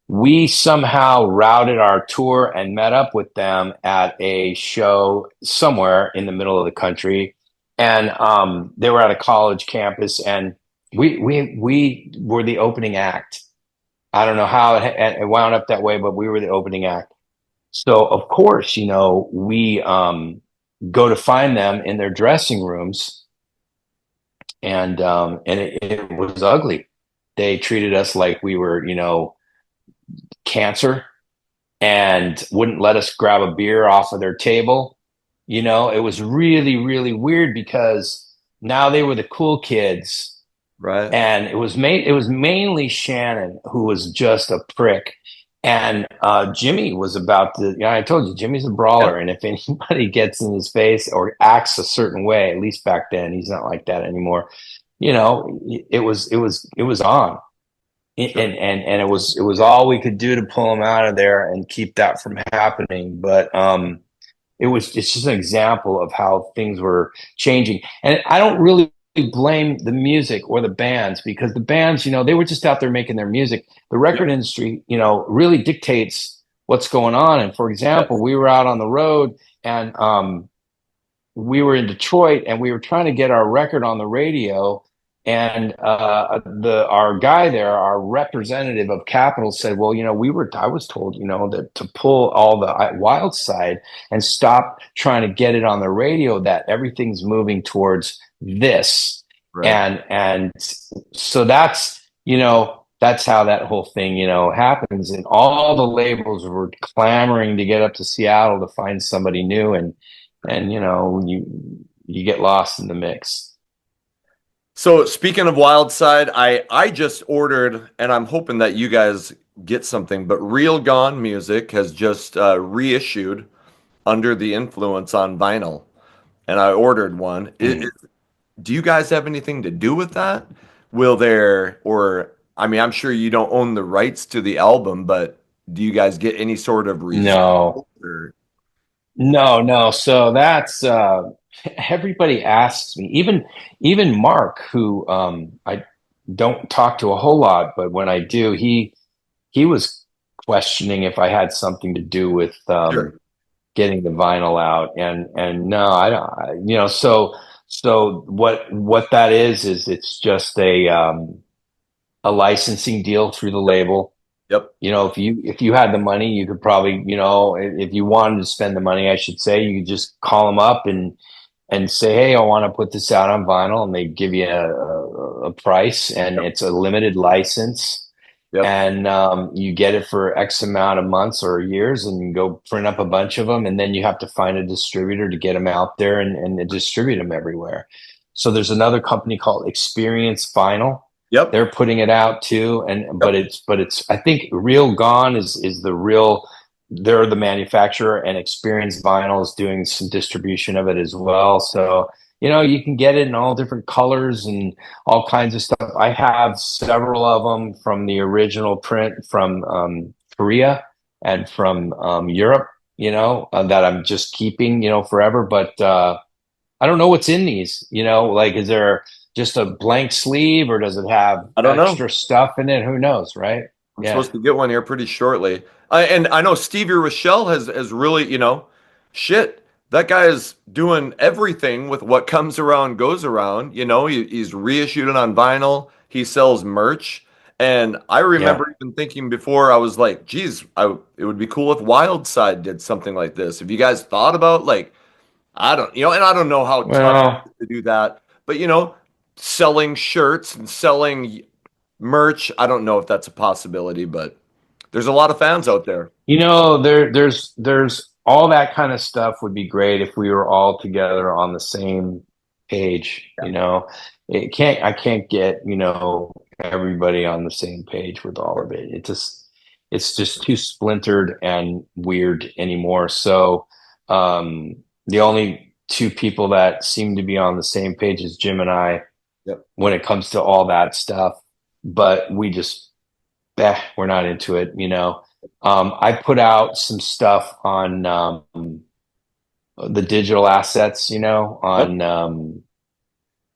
We somehow routed our tour and met up with them at a show somewhere in the middle of the country. And they were at a college campus, and we were the opening act. I don't know how it wound up that way, but we were the opening act. So of course, you know, we go to find them in their dressing rooms, and it was ugly. They treated us like we were, you know, cancer and wouldn't let us grab a beer off of their table. You know, it was really, really weird because now they were the cool kids, Right. and it was mainly Shannon who was just a prick. And Jimmy was about to, you know, I told you, Jimmy's a brawler. Yep. And if anybody gets in his face or acts a certain way, at least back then, he's not like that anymore. You know, it was on. Sure. And it was all we could do to pull him out of there and keep that from happening. But it's just an example of how things were changing. And I don't really blame the music or the bands because the bands, you know, they were just out there making their music. The record Yep. industry, you know, really dictates what's going on. And for example, Yes. we were out on the road and we were in Detroit and we were trying to get our record on the radio. And the our guy there, our representative of Capitol, said, "Well, you know, I was told, you know, that to pull all the wild side and stop trying to get it on the radio. That everything's moving towards this." Right. And so that's, you know, that's how that whole thing, you know, happens. And all the labels were clamoring to get up to Seattle to find somebody new, and you know, you get lost in the mix. So speaking of Wild Side, I just ordered, and I'm hoping that you guys get something, but Real Gone Music has just reissued Under the Influence on vinyl, and I ordered one. Mm. Do you guys have anything to do with that? Will there, or I mean, I'm sure you don't own the rights to the album, but do you guys get any sort of No, residual? Or no. So that's everybody asks me, even Mark, who I don't talk to a whole lot, but when I do, he was questioning if I had something to do with sure. getting the vinyl out. And no, I don't. So what that is it's just a licensing deal through the label. Yep. If you had the money, you could probably, if you wanted to spend the money, I should say, you could just call them up and say, hey, I want to put this out on vinyl, and they give you a price, and Yep. it's a limited license, Yep. and you get it for X amount of months or years, and you go print up a bunch of them, and then you have to find a distributor to get them out there and distribute them everywhere. So there's another company called Experience Vinyl. Yep. They're putting it out too, and but Yep. it's I think Real Gone is the real. They're the manufacturer, and Experience Vinyl is doing some distribution of it as well. So you can get it in all different colors and all kinds of stuff. I have several of them from the original print from Korea and from Europe. That I'm just keeping forever. But I don't know what's in these. Like, is there just a blank sleeve, or does it have I don't know. extra stuff in it? Who knows, right? I'm Yeah, supposed to get one here pretty shortly. And I know Stevie Rochelle has really, shit. That guy is doing everything with what comes around goes around. He's reissued it on vinyl. He sells merch. And I yeah. remember even thinking before, I was like, geez, it would be cool if Wildside did something like this. Have you guys thought about, like, I don't, and I don't know how tough it Well, is to do that, but selling shirts and selling merch, I don't know if that's a possibility, but there's a lot of fans out there. there's all that kind of stuff would be great if we were all together on the same page. Yeah. I can't get everybody on the same page with all of it. It's just too splintered and weird anymore. So the only two people that seem to be on the same page is Jim and I Yep. when it comes to all that stuff. But we just we're not into it. I put out some stuff on the digital assets, Yep. on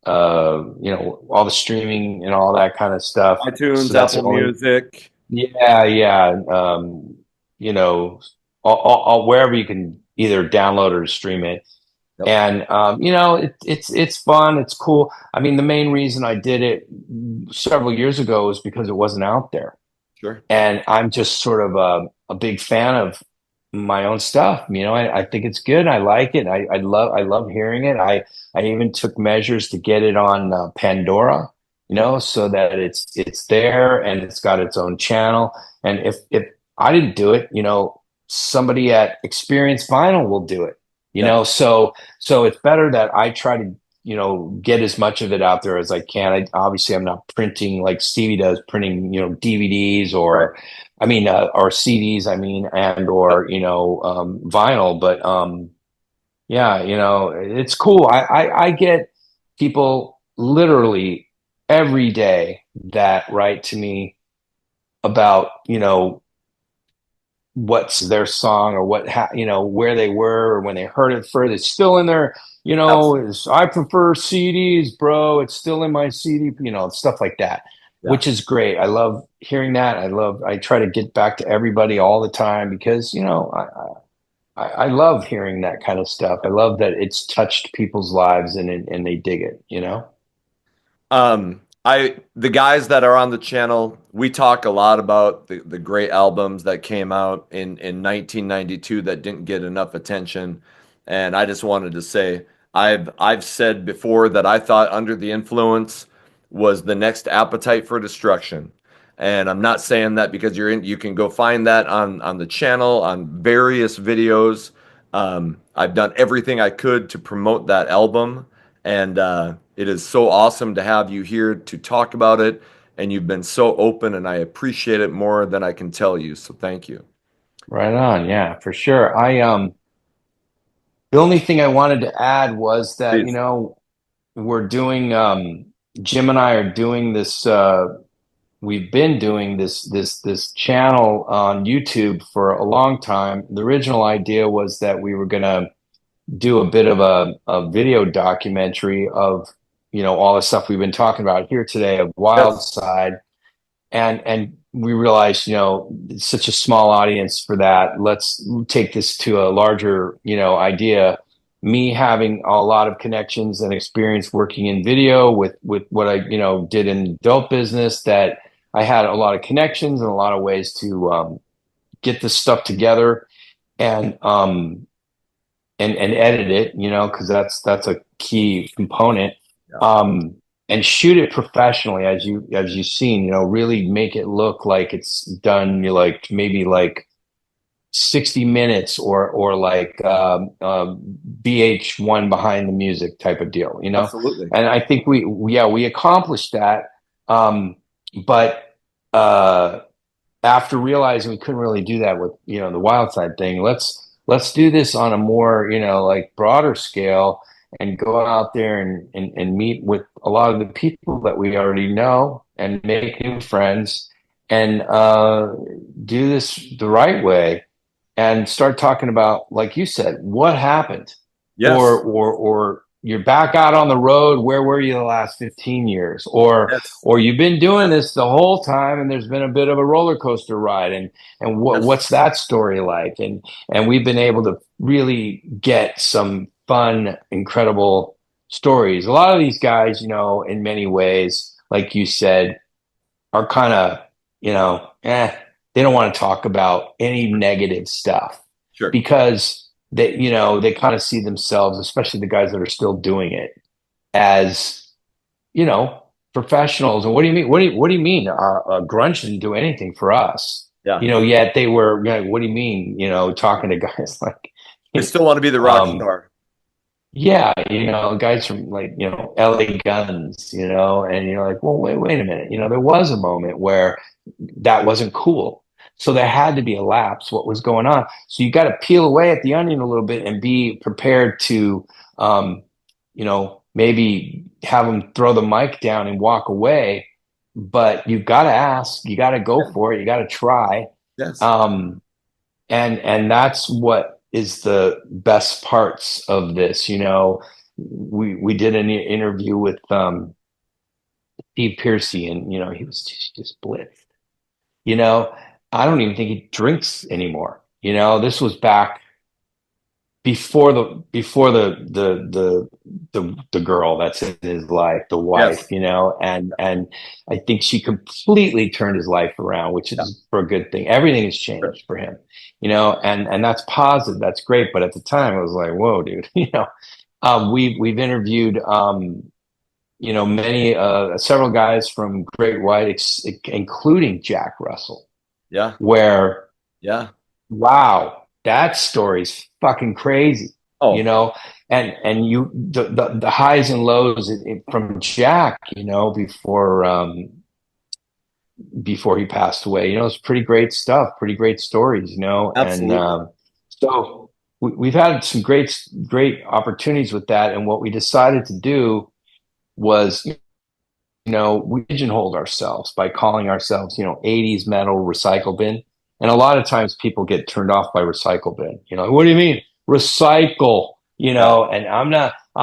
all the streaming and all that kind of stuff. So iTunes, that's the Apple only, Music. yeah, yeah. You know, wherever you can either download or stream it. Yep. And it's fun, it's cool. I mean, the main reason I did it several years ago was because it wasn't out there. Sure. And I'm just sort of a big fan of my own stuff. I think it's good. I like it. I love hearing it. I even took measures to get it on Pandora, so that it's there and it's got its own channel. And if I didn't do it, somebody at Experience Vinyl will do it. Yep. So it's better that I try to get as much of it out there as I can. Obviously, I'm not printing like Stevie does, printing, DVDs Right. or, I mean, or CDs, I mean, and Yep. or, vinyl. But yeah, it's cool. I get people literally every day that write to me about, what's their song or where they were or when they heard it first. It's still in there. Absolutely. I prefer CDs, bro. It's still in my CD, stuff like that, Yeah. which is great. I love hearing that. I try to get back to everybody all the time because, I love hearing that kind of stuff. I love that it's touched people's lives and they dig it. The guys that are on the channel, we talk a lot about the great albums that came out in 1992 that didn't get enough attention. And I just wanted to say, I've said before that I thought Under the Influence was the next Appetite for Destruction. And I'm not saying that because you can go find that on the channel, on various videos. I've done everything I could to promote that album. And it is so awesome to have you here to talk about it. And you've been so open, and I appreciate it more than I can tell you. So thank you. Right on. Yeah, for sure. The only thing I wanted to add was that, Please. we're doing Jim and I are doing this we've been doing this channel on YouTube for a long time. The original idea was that we were gonna do a bit of a video documentary of all the stuff we've been talking about here today of Yes. Wildside. and we realized, it's such a small audience for that. Let's take this to a larger, idea. Me having a lot of connections and experience working in video with what I, did in the adult business, that I had a lot of connections and a lot of ways to get this stuff together and and edit it, because that's a key component. Yeah. And shoot it professionally, as you've seen, really make it look like it's done, like maybe like 60 minutes or like VH1 behind the music type of deal, Absolutely. And I think we accomplished that. But after realizing we couldn't really do that with, the wild side thing, let's do this on a more, like broader scale, and go out there and meet with a lot of the people that we already know and make new friends, and do this the right way, and start talking about, like you said, what happened, Yes. or you're back out on the road. Where were you the last 15 years? Or Yes. or you've been doing this the whole time, and there's been a bit of a roller coaster ride, and Yes. what's that story like? And we've been able to really get some fun, incredible stories. A lot of these guys, in many ways, like you said, are kind of, they don't want to talk about any negative stuff, Sure. because they kind of see themselves, especially the guys that are still doing it, as, professionals. And what do you mean? What do you mean? Grunge didn't do anything for us, Yeah. yet they were, what do you mean, talking to guys like, They still want to be the rock um, star. yeah, guys from, like, LA Guns, and you're like, well, wait a minute. There was a moment where that wasn't cool. So there had to be a lapse. What was going on? So you got to peel away at the onion a little bit and be prepared to, maybe have them throw the mic down and walk away. But you've got to ask, you got to go Yeah. for it, you got to try. Yes. Um, and that's what is the best parts of this. We did an interview with Steve Piercy, and he was just blitzed. you know I don't even think he drinks anymore. This was back before the girl that's in his life, the wife. Yes. And I think she completely turned his life around, which Yeah. is for a good thing. Everything has Sure. changed for him. And that's positive, that's great. But at the time I was like, whoa, dude. We've interviewed many several guys from Great White, including Jack Russell, Yeah. where, Yeah. wow, that story's fucking crazy, you Oh, know, and the highs and lows from Jack, before he passed away, it's pretty great stuff, pretty great stories, and absolutely. so we've had some great opportunities with that. And what we decided to do was, we pigeonholed ourselves by calling ourselves, 80s metal recycle bin. And a lot of times people get turned off by recycle bin. What do you mean recycle? Yeah. And I'm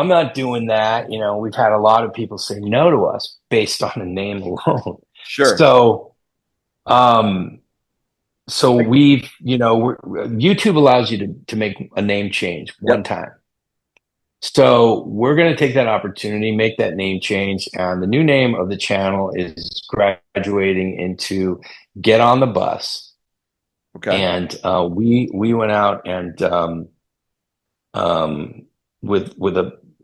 not doing that. We've had a lot of people say no to us based on the name alone. Sure. So, um, so Like, we've, YouTube allows you to make a name change one yep. time. So we're going to take that opportunity, make that name change, and the new name of the channel is graduating into Get on the Bus. Okay. And we went out and with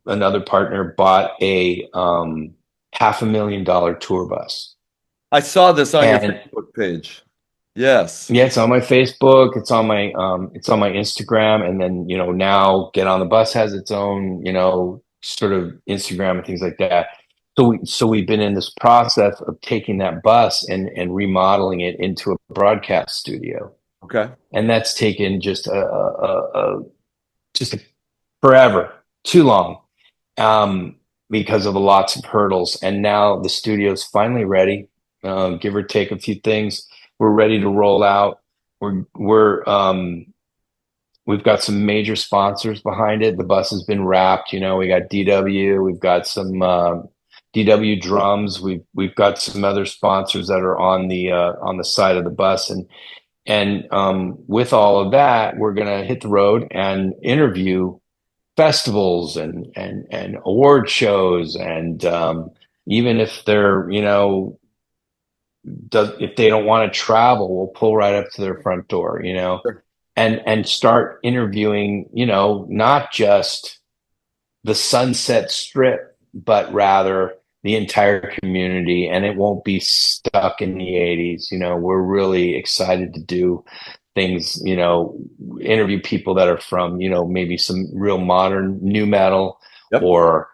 another partner bought a $500,000 tour bus. I saw this on your And Facebook page. Yes. yeah, it's on my Facebook, it's on my Instagram, and then now Get on the Bus has its own sort of Instagram and things like that. So we've been in this process of taking that bus and remodeling it into a broadcast studio, Okay. and that's taken just forever, too long, because of lots of hurdles. And now the studio's finally ready, give or take a few things. We're ready to roll out. We've got some major sponsors behind it. The bus has been wrapped. We got DW. We've got some DW Drums. We've got some other sponsors that are on the side of the bus, and with all of that, we're gonna hit the road and interview festivals and award shows, and even if they're if they don't want to travel, we'll pull right up to their front door, Sure. and start interviewing, not just the Sunset Strip, but rather the entire community. And it won't be stuck in the 80s. We're really excited to do things, interview people that are from, maybe some real modern new metal, Yep. or,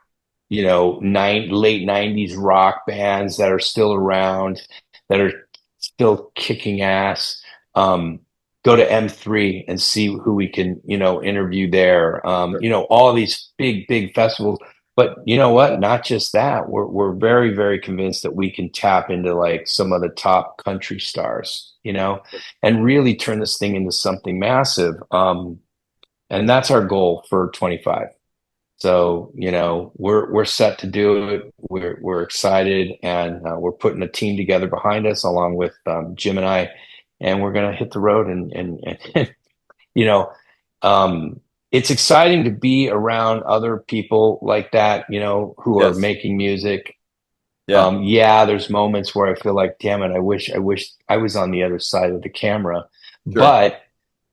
late 90s rock bands that are still around, that are still kicking ass. Go to M3 and see who we can, interview there. Sure. All these big festivals. But you know what? Not just that. We're very, very convinced that we can tap into like some of the top country stars, and really turn this thing into something massive. And that's our goal for 25. So, we're set to do it. We're excited, and we're putting a team together behind us, along with Jim and I, and we're gonna hit the road, and you know, it's exciting to be around other people like that, who are Yes. making music. Yeah. Yeah, there's moments where I feel like, damn it, I wish I was on the other side of the camera, Sure. but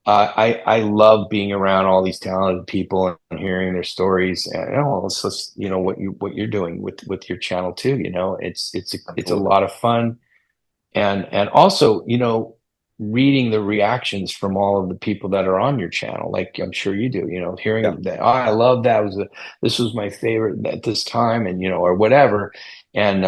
I love being around all these talented people and hearing their stories. And it's just, what you're doing with your channel too. It's a Absolutely. lot of fun, and also, reading the reactions from all of the people that are on your channel, like I'm sure you do. Yeah. Hearing that, oh, I love that, this was my favorite at this time, and or whatever, and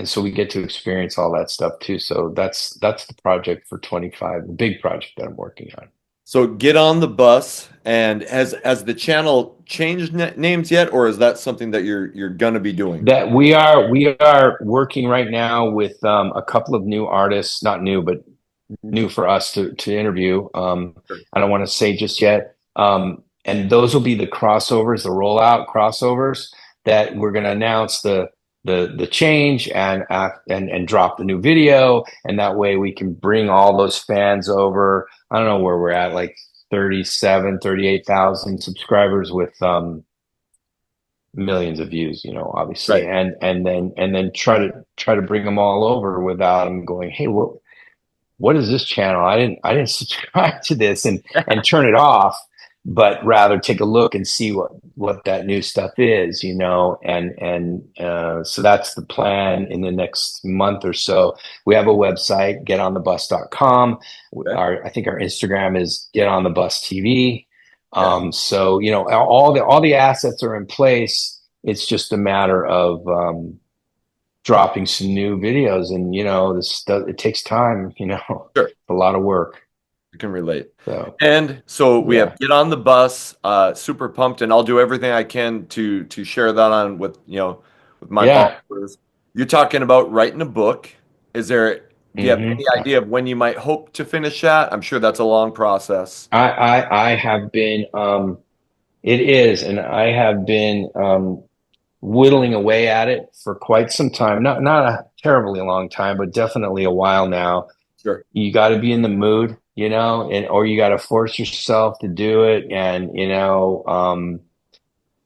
so we get to experience all that stuff too. So that's the project for 25, the big project that I'm working on. So get on the bus, and has the channel changed names yet, or is that something that you're gonna be doing? That we are working right now with a couple of new artists, not new, but new for us to interview. Sure. I don't want to say just yet. And those will be the crossovers, the rollout crossovers, that we're going to announce the change, and drop the new video, and that way we can bring all those fans over. I don't know where we're at, like 38,000 subscribers with millions of views, obviously, Right. and then try to bring them all over without them going, hey, what is this channel? I didn't subscribe to this, and turn it off, but rather take a look and see what that new stuff is, and so that's the plan in the next month or so. We have a website, getonthebus.com. Okay. I think our Instagram is Get on the Bus TV. Okay. So all the assets are in place. It's just a matter of dropping some new videos, and it takes time. Sure. A lot of work. I can relate. So And so we yeah, have get on the bus, super pumped, and I'll do everything I can to share that on with my yeah. followers. You're talking about writing a book. Do you have any hmm idea of when you might hope to finish that? I'm sure that's a long process. I have been, it is, and I have been whittling away at it for quite some time. Not a terribly long time, but definitely a while now. Sure. You got to be in the mood, or you got to force yourself to do it, and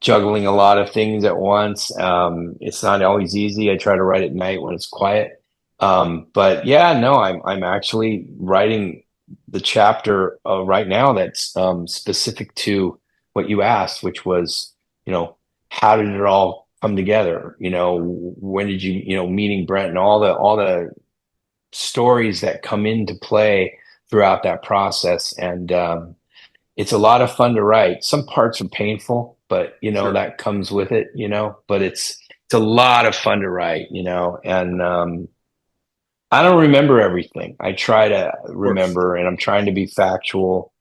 juggling a lot of things at once. It's not always easy. I try to write at night when it's quiet. But yeah, no, I'm actually writing the chapter right now that's specific to what you asked, which was, how did it all come together? When did meeting Brent, and all the stories that come into play throughout that process. And it's a lot of fun to write. Some parts are painful, but Sure. that comes with it, but it's a lot of fun to write, and I don't remember everything. I try to Of course. remember, and I'm trying to be factual.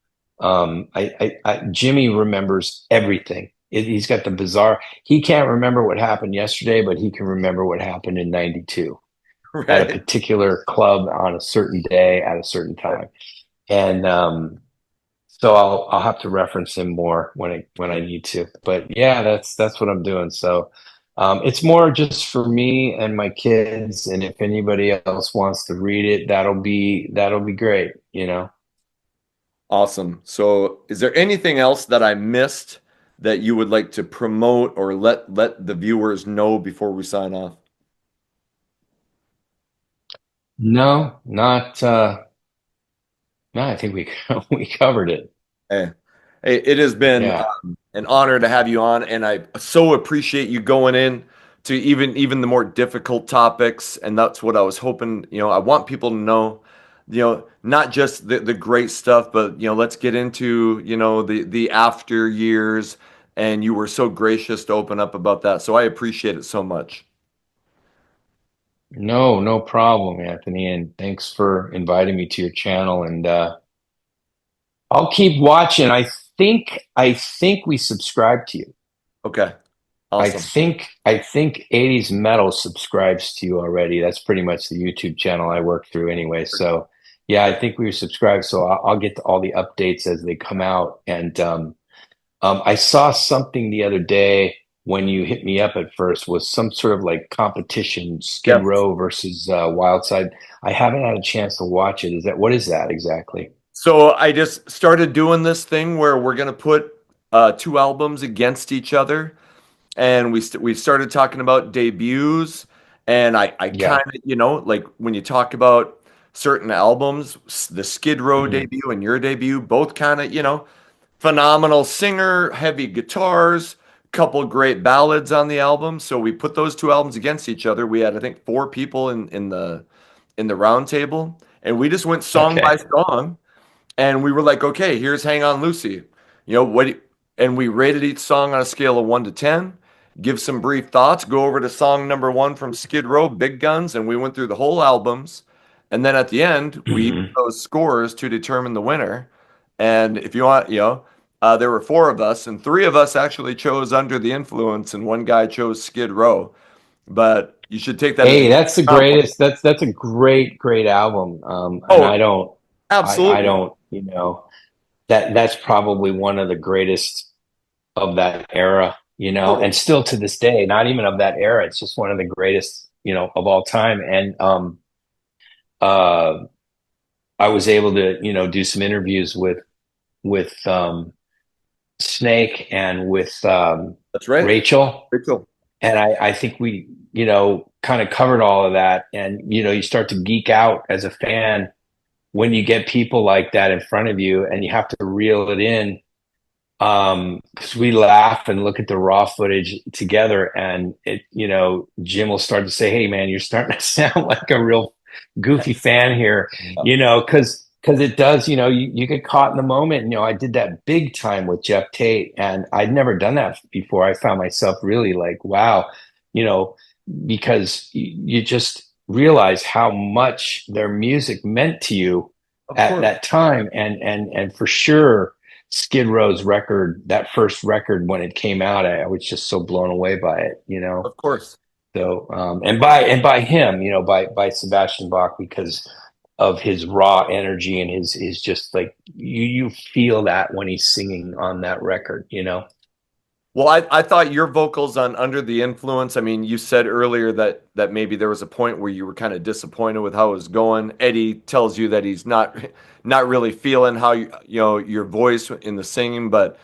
Jimmy remembers everything. He's got the bizarre. He can't remember what happened yesterday, but he can remember what happened in '92 at a Right. particular club on a certain day at a certain Right. time. And so I'll have to reference him more when I need to. But yeah, that's what I'm doing. So It's more just for me and my kids, and if anybody else wants to read it, that'll be great, you know. Awesome. So, is there anything else that I missed that you would like to promote or let the viewers know before we sign off? No, not no, I think we we covered it. Hey, hey, it has been Yeah. an honor to have you on, and I so appreciate you going in to even the more difficult topics, and that's what I was hoping. I want people to know, not just the great stuff, but let's get into the after years, and you were so gracious to open up about that, so I appreciate it so much. No, no problem, Anthony, and thanks for inviting me to your channel and I'll keep watching. I think we subscribe to you. Okay, I awesome. think I think 80s Metal subscribes to you already. That's pretty much the YouTube channel I work through anyway. So yeah, I think we were subscribed. So I'll get to all the updates as they come out. And I saw something the other day when you hit me up at first was some sort of like competition, Skid Yes. Row versus Wildside. I haven't had a chance to watch it. What is that exactly? So I just started doing this thing where we're gonna put two albums against each other, and we started talking about debuts, and I kind Yeah. of like when you talk about certain albums, the Skid Row Mhm. debut and your debut, both kind of phenomenal singer, heavy guitars, couple great ballads on the album. So we put those two albums against each other. We had I think four people in the round table, and we just went song by Okay. song and we were like, okay, here's Hang On Lucy. You know, what, and we rated each song on a scale of 1 to 10, give some brief thoughts, go over to song number one from Skid Row, Big Guns, and we went through the whole albums. And then at the end, we used Mhm. those scores to determine the winner. And if you want, there were four of us, and three of us actually chose Under the Influence, and one guy chose Skid Row. But you should take that as Hey, a that's the compliment. greatest. That's a great album. And Oh, I absolutely. don't, that's probably one of the greatest of that era, Totally. and still to this day, not even of that era. It's just one of the greatest, of all time. And uh, I was able to, do some interviews with Snake and with That's right. Rachel. Rachel. And I think we, kind of covered all of that. And, you start to geek out as a fan when you get people like that in front of you and you have to reel it in. Because we laugh and look at the raw footage together and Jim will start to say, "Hey man, you're starting to sound like a real goofy fan here," because it does, you get caught in the moment. I did that big time with Jeff Tate and I'd never done that before. I found myself really like, wow, you know, because you just realize how much their music meant to you Of at course. that time. And for sure Skid Row's record, that first record when it came out, I was just so blown away by it. Of course. So Of and course. by him, by Sebastian Bach because of his raw energy and his just like you feel that when he's singing on that record. Well, I thought your vocals on Under the Influence, I mean, you said earlier that maybe there was a point where you were kind of disappointed with how it was going. Eddie tells you that he's not really feeling how your voice in the singing, but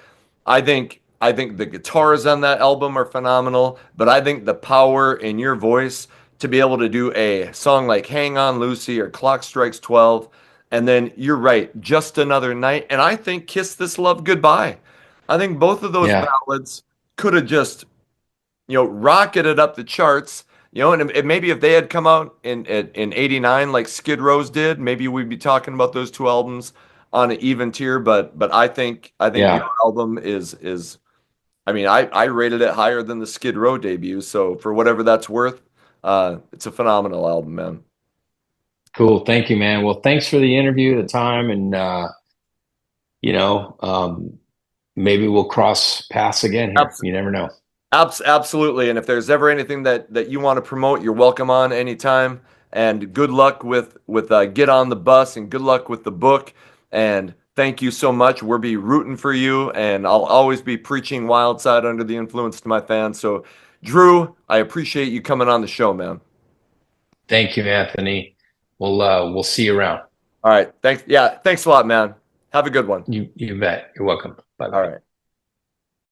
I think the guitars on that album are phenomenal, but I think the power in your voice to be able to do a song like Hang On Lucy or Clock Strikes 12, and then you're right, Just Another Night, and I think Kiss This Love Goodbye. I think both of those Yeah. ballads could have just, rocketed up the charts, and maybe if they had come out in '89 like Skid Row's did, maybe we'd be talking about those two albums on an even tier, but I think your Yeah. album is I mean, I rated it higher than the Skid Row debut, so for whatever that's worth, it's a phenomenal album, man. Cool. Thank you, man. Well, thanks for the interview, the time, and you know, um, maybe we'll cross paths again here. Abs- You never know. Absolutely. And if there's ever anything that you want to promote, you're welcome on anytime. And good luck with Get on the Bus, and good luck with the book. And thank you so much. We'll be rooting for you, and I'll always be preaching Wild Side Under the Influence to my fans. So Drew, I appreciate you coming on the show, man. Thank you, Anthony. We'll see you around. All right. Thanks. Yeah. Thanks a lot, man. Have a good one. You bet. You're welcome. Bye All bye. right.